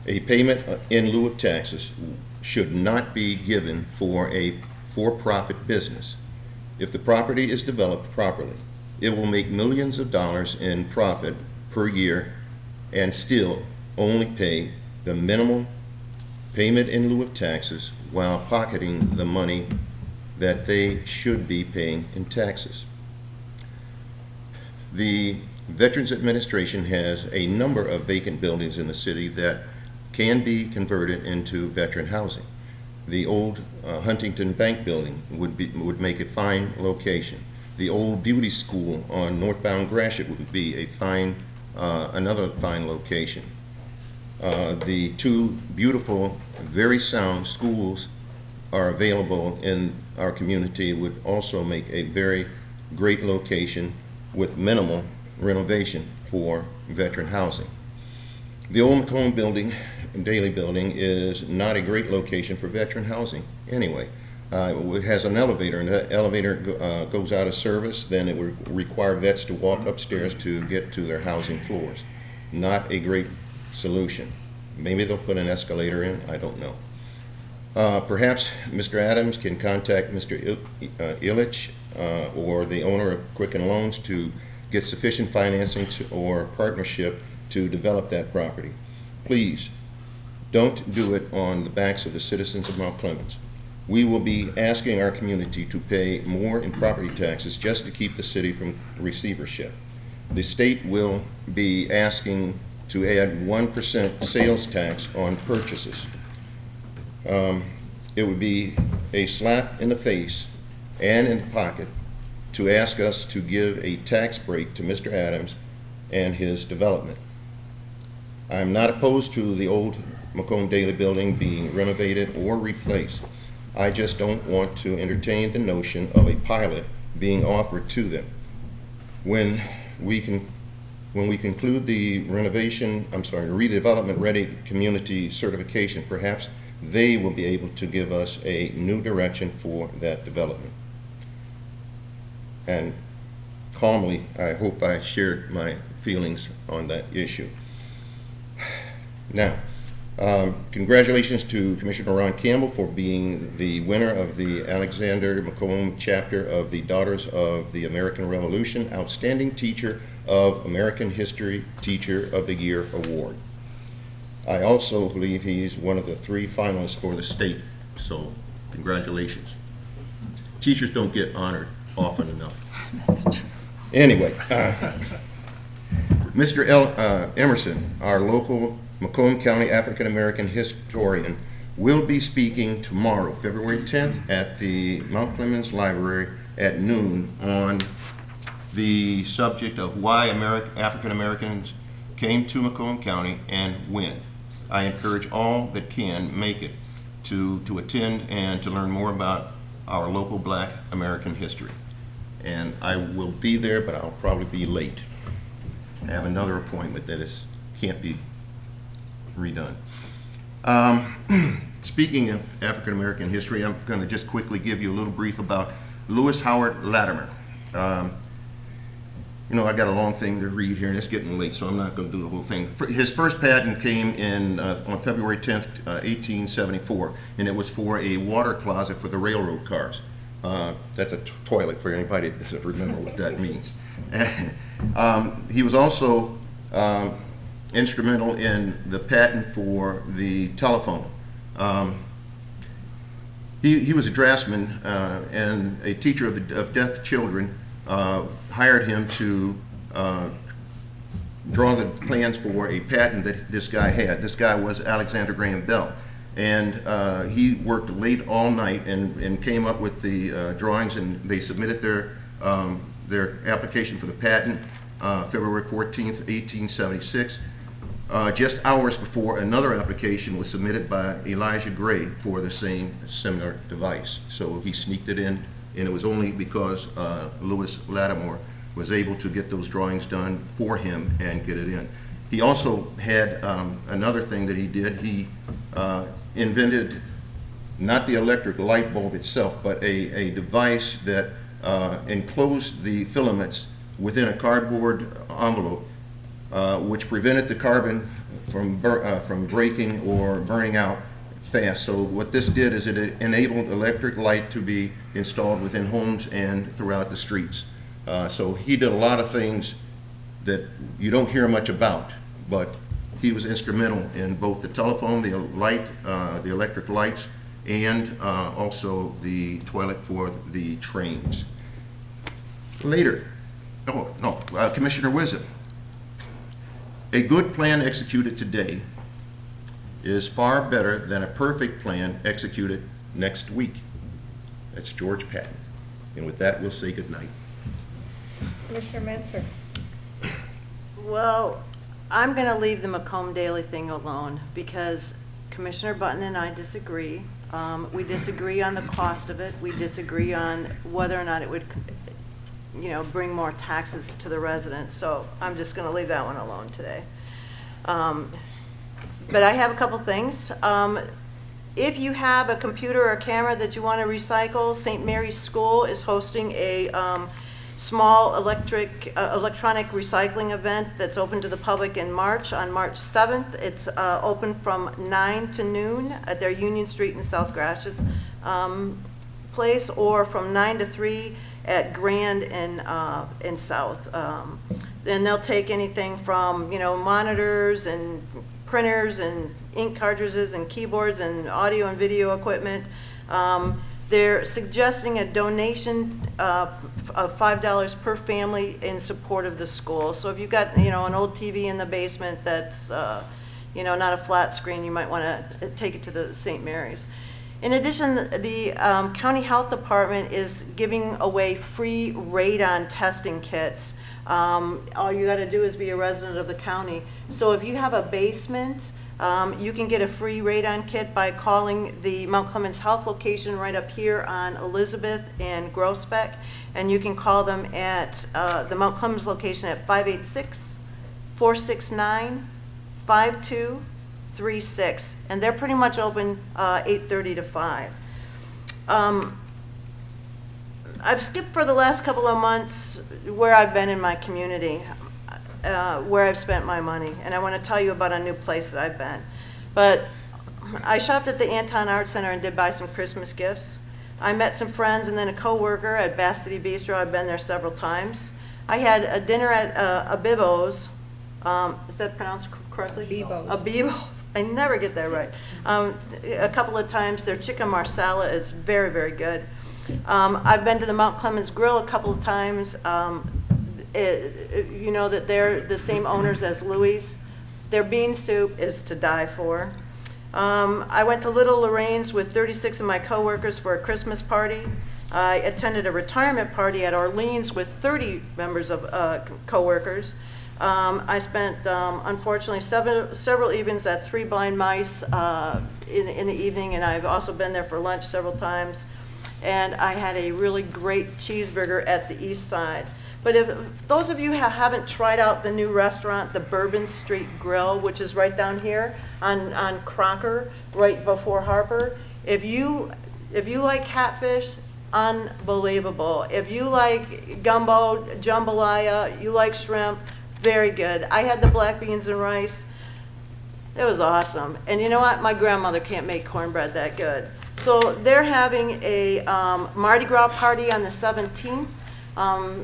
A payment in lieu of taxes should not be given for a for-profit business. If the property is developed properly, it will make millions of dollars in profit per year and still only pay the minimal payment in lieu of taxes while pocketing the money that they should be paying in taxes. The Veterans Administration has a number of vacant buildings in the city that can be converted into veteran housing. The old Huntington Bank building would make a fine location. The old beauty school on northbound Gratiot would be a fine, another fine location. The two beautiful, very sound schools are available in our community, would also make a very great location with minimal renovation for veteran housing. The old Macomb building, Daily building, is not a great location for veteran housing anyway. It has an elevator, and that elevator goes out of service, then it would require vets to walk upstairs to get to their housing floors. Not a great solution. Maybe they'll put an escalator in, I don't know. Perhaps Mr. Adams can contact Mr. Illich or the owner of Quicken Loans to get sufficient financing or partnership to develop that property. Please, don't do it on the backs of the citizens of Mount Clemens. We will be asking our community to pay more in property taxes just to keep the city from receivership. The state will be asking to add 1% sales tax on purchases. It would be a slap in the face and in the pocket to ask us to give a tax break to Mr. Adams and his development. I'm not opposed to the old Macomb Daily building being renovated or replaced. I just don't want to entertain the notion of a pilot being offered to them. When we conclude the redevelopment ready community certification, perhaps they will be able to give us a new direction for that development. And calmly, I hope I shared my feelings on that issue. Now, congratulations to Commissioner Ron Campbell for being the winner of the Alexander Macomb chapter of the Daughters of the American Revolution Outstanding Teacher of American History Teacher of the Year Award. I also believe he's one of the 3 finalists for the state, so congratulations. Teachers don't get honored often enough. That's true. Anyway, Mr. Emerson, our local Macomb County African American historian, will be speaking tomorrow, February 10th, at the Mount Clemens Library at noon on the subject of why African Americans came to Macomb County and when. I encourage all that can make it to attend and to learn more about our local Black American history. And I will be there, but I'll probably be late. I have another appointment that can't be redone. Speaking of African American history, I'm going to just quickly give you a little brief about Lewis Howard Latimer. You know, I got a long thing to read here, and it's getting late, so I'm not going to do the whole thing. His first patent came in on February 10th, 1874, and it was for a water closet for the railroad cars. That's a toilet for anybody that doesn't remember what that means. He was also instrumental in the patent for the telephone. He was a draftsman and a teacher of deaf children. Hired him to draw the plans for a patent that this guy had. This guy was Alexander Graham Bell. And he worked late all night and came up with the drawings, and they submitted their application for the patent February 14th, 1876. Just hours before another application was submitted by Elijah Gray for the same similar device. So he sneaked it in, and it was only because Lewis Latimer was able to get those drawings done for him and get it in. He also had another thing that he did. He invented not the electric light bulb itself, but a device that enclosed the filaments within a cardboard envelope, which prevented the carbon from breaking or burning out fast. So what this did is it enabled electric light to be installed within homes and throughout the streets. So he did a lot of things that you don't hear much about, but he was instrumental in both the telephone, the light, the electric lights, and also the toilet for the trains. Later, Commissioner Wisdom. A good plan executed today is far better than a perfect plan executed next week. That's George Patton. And with that, we'll say good night. Commissioner Menser. Well, I'm going to leave the Macomb Daily thing alone because Commissioner Button and I disagree. We disagree on the cost of it. We disagree on whether or not it would, bring more taxes to the residents. So I'm just going to leave that one alone today. But I have a couple things. If you have a computer or a camera that you want to recycle, St. Mary's School is hosting a small electronic recycling event that's open to the public in March, on March 7th. It's open from 9 to noon at their Union Street and South Gratiot place, or from 9 to 3 at Grand in South. And they'll take anything from, monitors and printers and ink cartridges and keyboards and audio and video equipment. They're suggesting a donation of $5 per family in support of the school. So if you've got, an old TV in the basement that's, not a flat screen, you might want to take it to the St. Mary's. In addition, the County Health Department is giving away free radon testing kits. All you got to do is be a resident of the county. So if you have a basement, you can get a free radon kit by calling the Mount Clemens Health location right up here on Elizabeth and Groesbeck, and you can call them at the Mount Clemens location at 586-469-5236, and they're pretty much open 8:30 to 5. I've skipped for the last couple of months where I've been in my community, where I've spent my money, and I want to tell you about a new place that I've been. But I shopped at the Anton Art Center and did buy some Christmas gifts. I met some friends and then a co-worker at Bass City Bistro. I've been there several times. I had a dinner at Abibo's. Is that pronounced correctly? Abibo's. Abibo's. I never get that right. A couple of times. Their chicken marsala is very, very good. I've been to the Mount Clemens Grill a couple of times. You know that they're the same owners as Louis. Their bean soup is to die for. I went to Little Lorraine's with 36 of my coworkers for a Christmas party. I attended a retirement party at Orleans with 30 members of coworkers. I spent, unfortunately, several evenings at Three Blind Mice in the evening, and I've also been there for lunch several times. And I had a really great cheeseburger at the East Side. But if those of you haven't tried out the new restaurant, the Bourbon Street Grill, which is right down here on Crocker, right before Harper, if you like catfish, unbelievable. If you like gumbo, jambalaya, you like shrimp, very good. I had the black beans and rice. It was awesome. And you know what? My grandmother can't make cornbread that good. So they're having a Mardi Gras party on the 17th.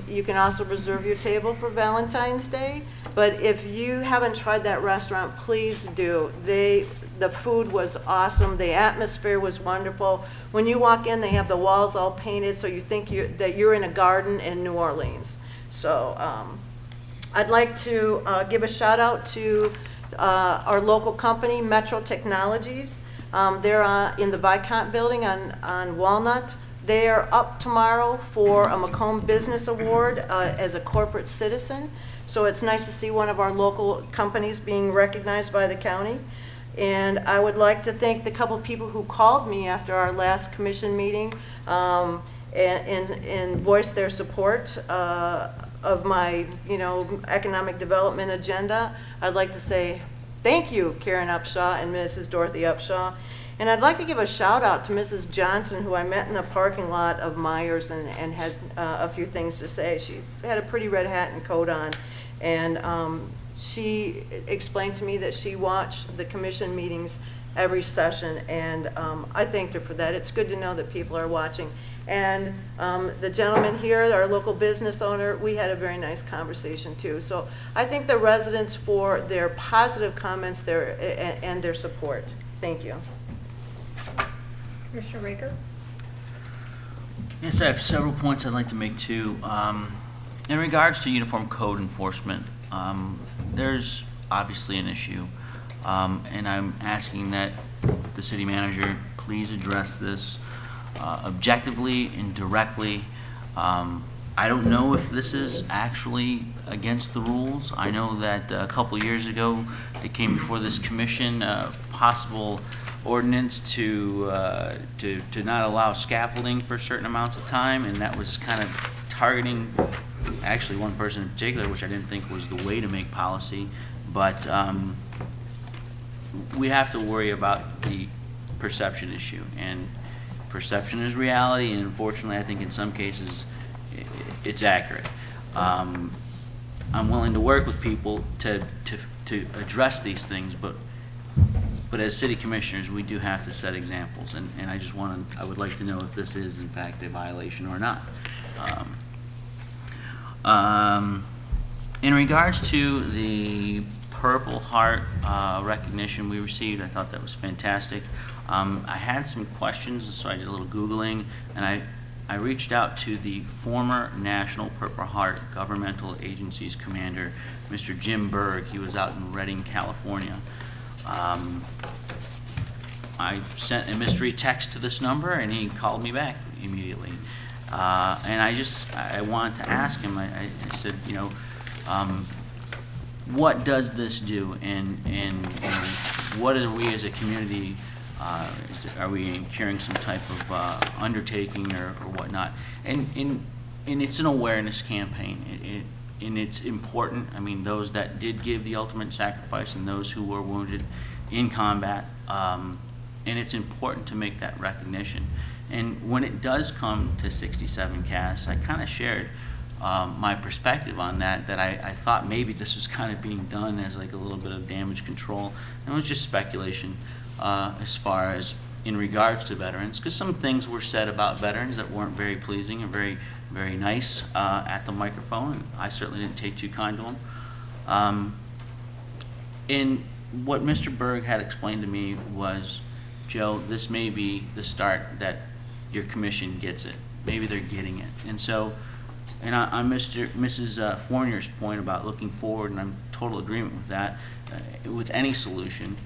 You can also reserve your table for Valentine's Day. But if you haven't tried that restaurant, please do. The food was awesome. The atmosphere was wonderful. When you walk in, they have the walls all painted, so you think that you're in a garden in New Orleans. So I'd like to give a shout out to our local company, Metro Technologies. They're in the Viscount building on Walnut. They are up tomorrow for a Macomb Business Award as a corporate citizen. So it's nice to see one of our local companies being recognized by the county. And I would like to thank the couple people who called me after our last commission meeting and voiced their support of my, economic development agenda. I'd like to say thank you, Karen Upshaw and Mrs. Dorothy Upshaw. And I'd like to give a shout out to Mrs. Johnson, who I met in the parking lot of Myers and had a few things to say. She had a pretty red hat and coat on. And she explained to me that she watched the commission meetings every session. And I thanked her for that. It's good to know that people are watching. And the gentleman here, our local business owner, we had a very nice conversation too. So I thank the residents for their positive comments and their support. Thank you. Commissioner Raker? Yes, I have several points I'd like to make too. In regards to uniform code enforcement, there's obviously an issue, and I'm asking that the city manager please address this objectively and directly. I don't know if this is actually against the rules. I know that a couple years ago it came before this commission, possible ordinance to not allow scaffolding for certain amounts of time, and that was kind of targeting actually one person in particular, which I didn't think was the way to make policy. But we have to worry about the perception issue, and perception is reality, and unfortunately I think in some cases it's accurate. I'm willing to work with people to address these things, but as city commissioners, we do have to set examples, and I would like to know if this is in fact a violation or not. In regards to the Purple Heart recognition we received, I thought that was fantastic. I had some questions, so I did a little Googling, and I reached out to the former National Purple Heart Governmental Agencies Commander, Mr. Jim Berg. He was out in Redding, California. I sent a mystery text to this number, and he called me back immediately. And I wanted to ask him, I said, you know, what does this do, and what are we as a community, are we incurring some type of undertaking or whatnot? And it's an awareness campaign, and it's important. I mean, those that did give the ultimate sacrifice and those who were wounded in combat, and it's important to make that recognition. And when it does come to 67 casts, I kind of shared my perspective on that I thought maybe this was kind of being done as like a little bit of damage control. And it was just speculation as far as in regards to veterans, because some things were said about veterans that weren't very pleasing and very, very nice at the microphone. And I certainly didn't take too kind to them. And what Mr. Berg had explained to me was, Joe, this may be the start that your commission gets it. Maybe they're getting it. And so, and on Mrs. Fournier's point about looking forward, and I'm in total agreement with that, with any solution,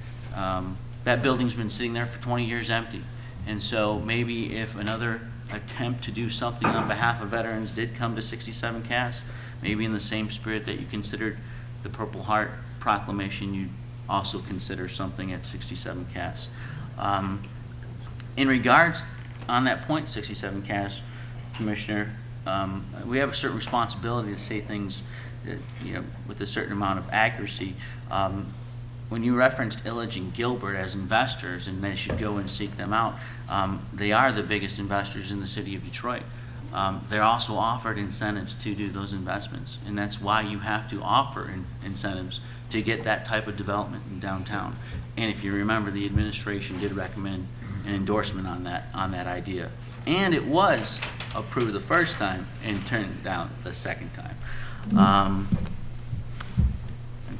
that building's been sitting there for 20 years empty. And so maybe if another attempt to do something on behalf of veterans did come to 67 casts, maybe in the same spirit that you considered the Purple Heart proclamation, you'd also consider something at 67 casts. In regards, on that point, 67 casts, Commissioner, we have a certain responsibility to say things that, you know, with a certain amount of accuracy. When you referenced Illich and Gilbert as investors and they should go and seek them out, they are the biggest investors in the city of Detroit. They're also offered incentives to do those investments, and that's why you have to offer incentives to get that type of development in downtown. And if you remember, the administration did recommend an endorsement on that idea. And it was approved the first time and turned down the second time.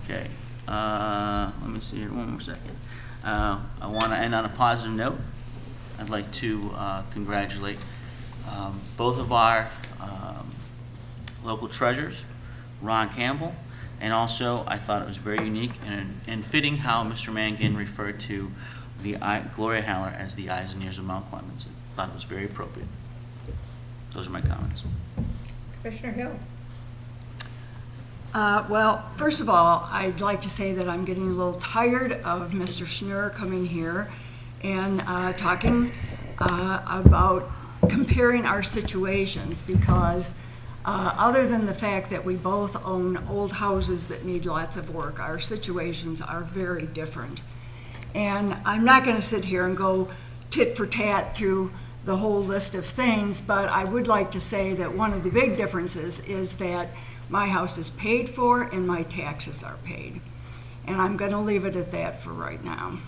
Okay. Let me see here, one more second. I want to end on a positive note. I'd like to congratulate both of our local treasurers, Ron Campbell, and also I thought it was very unique and fitting how Mr. Mangan referred to the Gloria Haller as the eyes and ears of Mount Clemens. I thought it was very appropriate. Those are my comments. Commissioner Hill. Well, first of all, I'd like to say that I'm getting a little tired of Mr. Schnurr coming here and talking about comparing our situations, because other than the fact that we both own old houses that need lots of work, our situations are very different. And I'm not going to sit here and go tit for tat through the whole list of things, but I would like to say that one of the big differences is that my house is paid for and my taxes are paid. And I'm going to leave it at that for right now.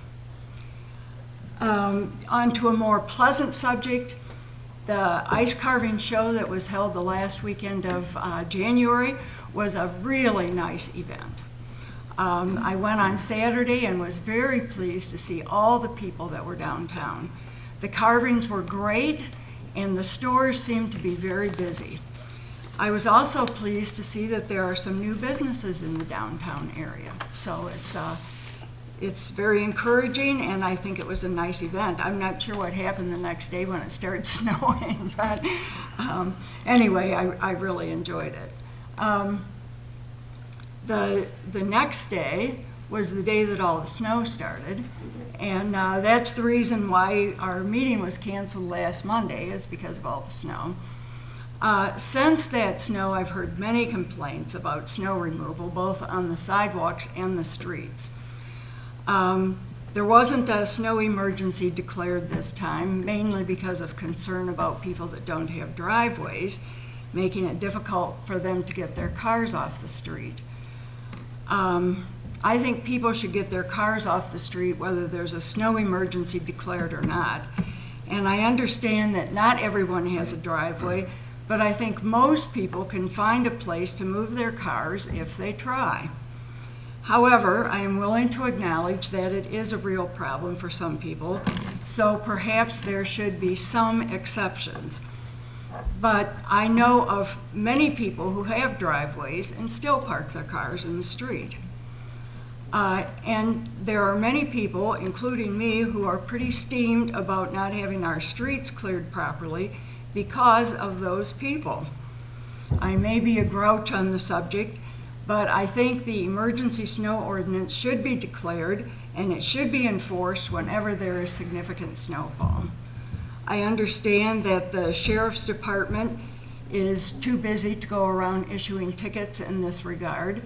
On to a more pleasant subject, the ice carving show that was held the last weekend of January was a really nice event. I went on Saturday and was very pleased to see all the people that were downtown. The carvings were great and the stores seemed to be very busy. I was also pleased to see that there are some new businesses in the downtown area. So it's very encouraging, and I think it was a nice event. I'm not sure what happened the next day when it started snowing, but anyway, I really enjoyed it. The next day was the day that all the snow started, and that's the reason why our meeting was canceled last Monday, is because of all the snow. Since that snow, I've heard many complaints about snow removal, both on the sidewalks and the streets. There wasn't a snow emergency declared this time, mainly because of concern about people that don't have driveways, making it difficult for them to get their cars off the street. I think people should get their cars off the street whether there's a snow emergency declared or not. And I understand that not everyone has a driveway, but I think most people can find a place to move their cars if they try. However, I am willing to acknowledge that it is a real problem for some people, so perhaps there should be some exceptions. But I know of many people who have driveways and still park their cars in the street. And there are many people, including me, who are pretty steamed about not having our streets cleared properly because of those people. I may be a grouch on the subject, but I think the emergency snow ordinance should be declared and it should be enforced whenever there is significant snowfall. I understand that the sheriff's department is too busy to go around issuing tickets in this regard.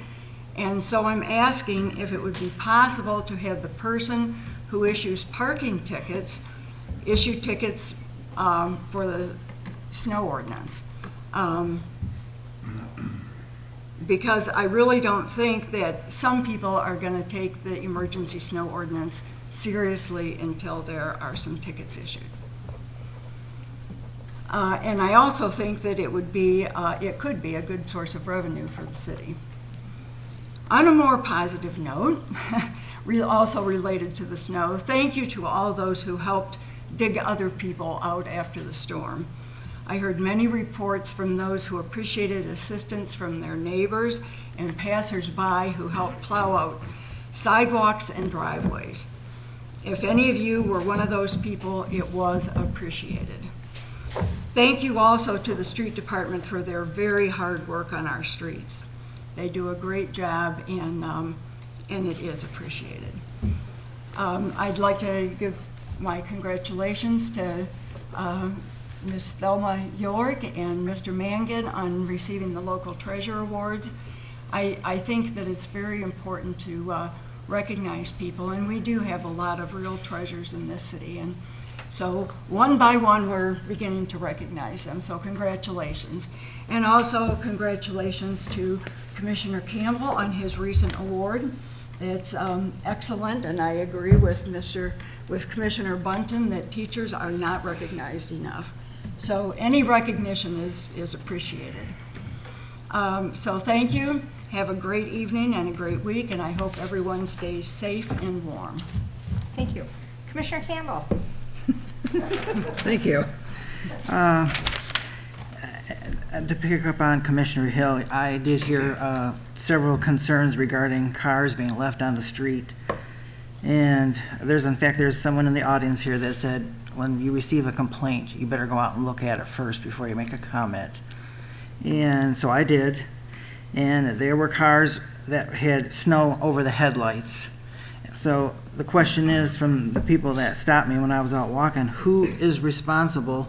And so I'm asking if it would be possible to have the person who issues parking tickets issue tickets for the snow ordinance. Because I really don't think that some people are going to take the emergency snow ordinance seriously until there are some tickets issued. And I also think that it could be a good source of revenue for the city. On a more positive note, also related to the snow, thank you to all those who helped dig other people out after the storm. I heard many reports from those who appreciated assistance from their neighbors and passersby who helped plow out sidewalks and driveways. If any of you were one of those people, it was appreciated. Thank you also to the street department for their very hard work on our streets. They do a great job, and it is appreciated. I'd like to give my congratulations to Ms. Thelma York and Mr. Mangan on receiving the Local Treasure Awards. I think that it's very important to recognize people, and we do have a lot of real treasures in this city. And so one by one, we're beginning to recognize them, so congratulations. And also congratulations to Commissioner Campbell on his recent award. It's excellent, and I agree with Commissioner Bunton that teachers are not recognized enough. So any recognition is appreciated. So thank you. Have a great evening and a great week, and I hope everyone stays safe and warm. Thank you. Commissioner Campbell. Thank you. To pick up on Commissioner Hill, I did hear several concerns regarding cars being left on the street. And there's someone in the audience here that said, when you receive a complaint, you better go out and look at it first before you make a comment. And so I did. And there were cars that had snow over the headlights. So the question is, from the people that stopped me when I was out walking, who is responsible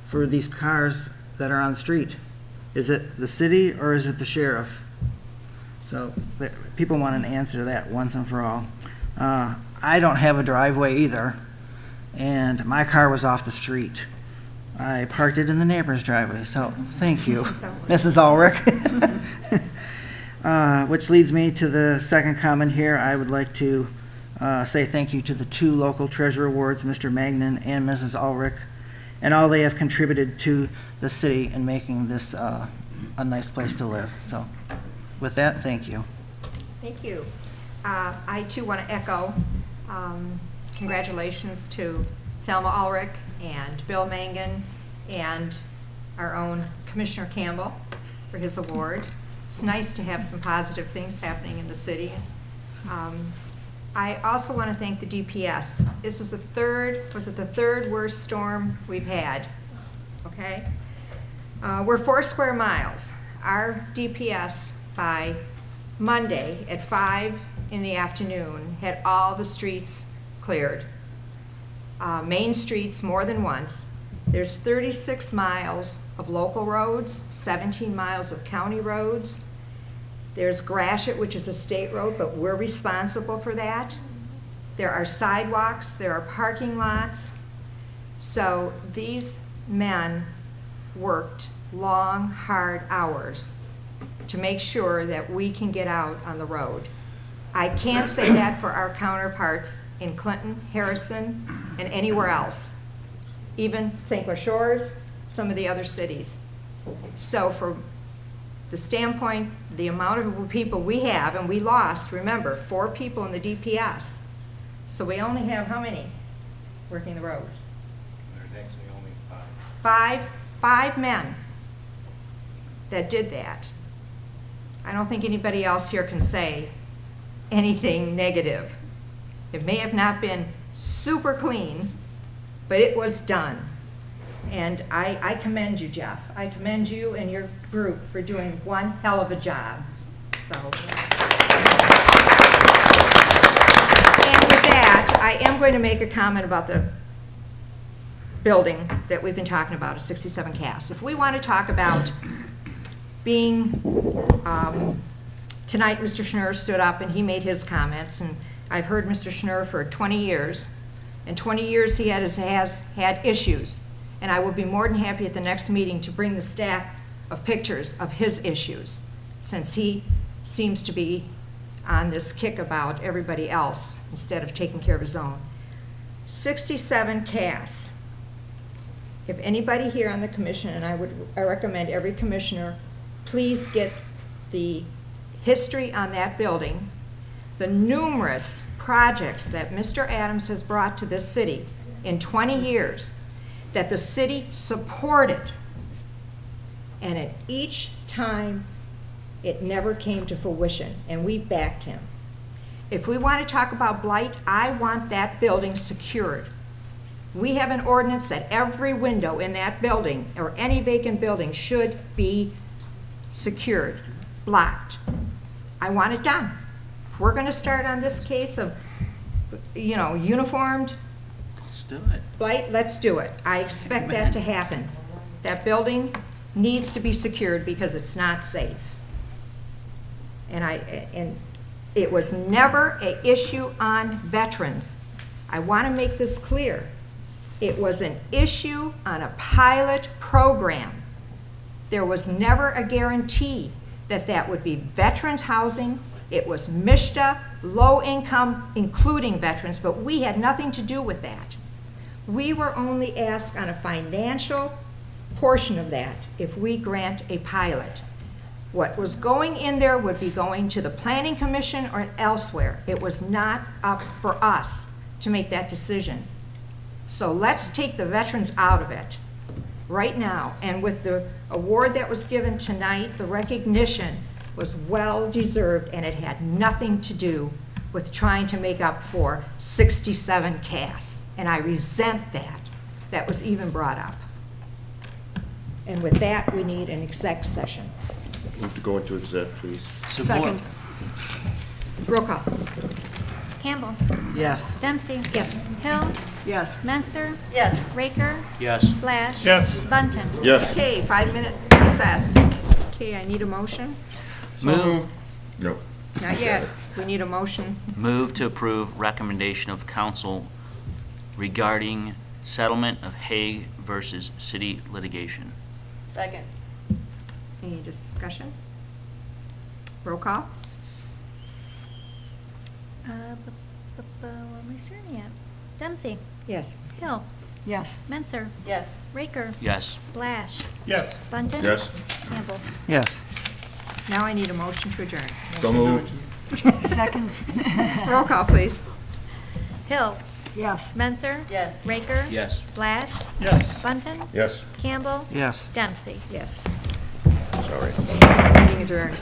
for these cars that are on the street? Is it the city or is it the sheriff? So people want an answer to that once and for all. I don't have a driveway either, and my car was off the street. I parked it in the neighbor's driveway, so thank you, Mrs. Ulrich. Which leads me to the second comment here. I would like to say thank you to the two Local Treasure Awards, Mr. Magnan and Mrs. Ulrich, and all they have contributed to the city in making this a nice place to live. So with that, thank you. Thank you. I too want to echo congratulations to Thelma Ulrich and Bill Mangan and our own Commissioner Campbell for his award. It's nice to have some positive things happening in the city. I also want to thank the DPS. This was the third worst storm we've had, okay? We're 4 square miles. Our DPS by Monday at 5 in the afternoon had all the streets cleared. Main streets more than once. There's 36 miles of local roads, 17 miles of county roads. There's Gratiot, which is a state road, but we're responsible for that. There are sidewalks, there are parking lots. So these men worked long, hard hours to make sure that we can get out on the road. I can't say that for our counterparts in Clinton, Harrison, and anywhere else, even St. Clair Shores, some of the other cities. So from the standpoint, the amount of people we have, and we lost, remember, 4 people in the DPS. So we only have how many working the roads? There's actually only 5 men that did that. I don't think anybody else here can say anything negative. It may have not been super clean, but it was done. And I commend you, Jeff. I commend you and your group for doing one hell of a job. So. And with that, I am going to make a comment about the building that we've been talking about, a 67 Cass. If we want to talk about being, tonight Mr. Schnurr stood up and he made his comments, and I've heard Mr. Schnurr for 20 years. In 20 years he has had issues, and I will be more than happy at the next meeting to bring the stack of pictures of his issues, since he seems to be on this kick about everybody else instead of taking care of his own. 67 Cass. If anybody here on the commission, and I recommend every commissioner, please get the history on that building, the numerous projects that Mr. Adams has brought to this city in 20 years that the city supported, and at each time it never came to fruition, and we backed him. If we want to talk about blight, I want that building secured. We have an ordinance that every window in that building or any vacant building should be secured, blocked. I want it done. If we're going to start on this case of, you know, uniformed Let's do it. blight, let's do it. I expect that to happen. That building needs to be secured because it's not safe. And it was never an issue on veterans. I want to make this clear. It was an issue on a pilot program. There was never a guarantee that that would be veterans housing. It was MISHDA, low income, including veterans, but we had nothing to do with that. We were only asked on a financial portion of that if we grant a pilot. What was going in there would be going to the Planning Commission or elsewhere. It was not up for us to make that decision. So let's take the veterans out of it right now. And with the award that was given tonight, the recognition was well-deserved, and it had nothing to do with trying to make up for 67 Cass. And I resent that. That was even brought up. And with that, we need an exec session. Move to go into exec, please. Second. Roll call. Campbell. Yes. Dempsey. Yes. Hill. Yes. Menser. Yes. Raker. Yes. Blash. Yes. Bunton. Yes. Okay, 5-minute recess. Okay, I need a motion. Move. No. Not yet. We need a motion. Move to approve recommendation of council regarding settlement of Hague versus city litigation. Second. Any discussion? Roll call. What am I starting at? Dempsey. Yes. Hill. Yes. Menser. Yes. Raker. Yes. Blash. Yes. Bunton. Yes. Campbell. Yes. Now I need a motion to adjourn. So moved. Second. Roll call, please. Hill. Yes. Menser. Yes. Raker. Yes. Blash. Yes. Bunton. Yes. Campbell. Yes. Dempsey. Yes. Sorry. Meeting adjourned.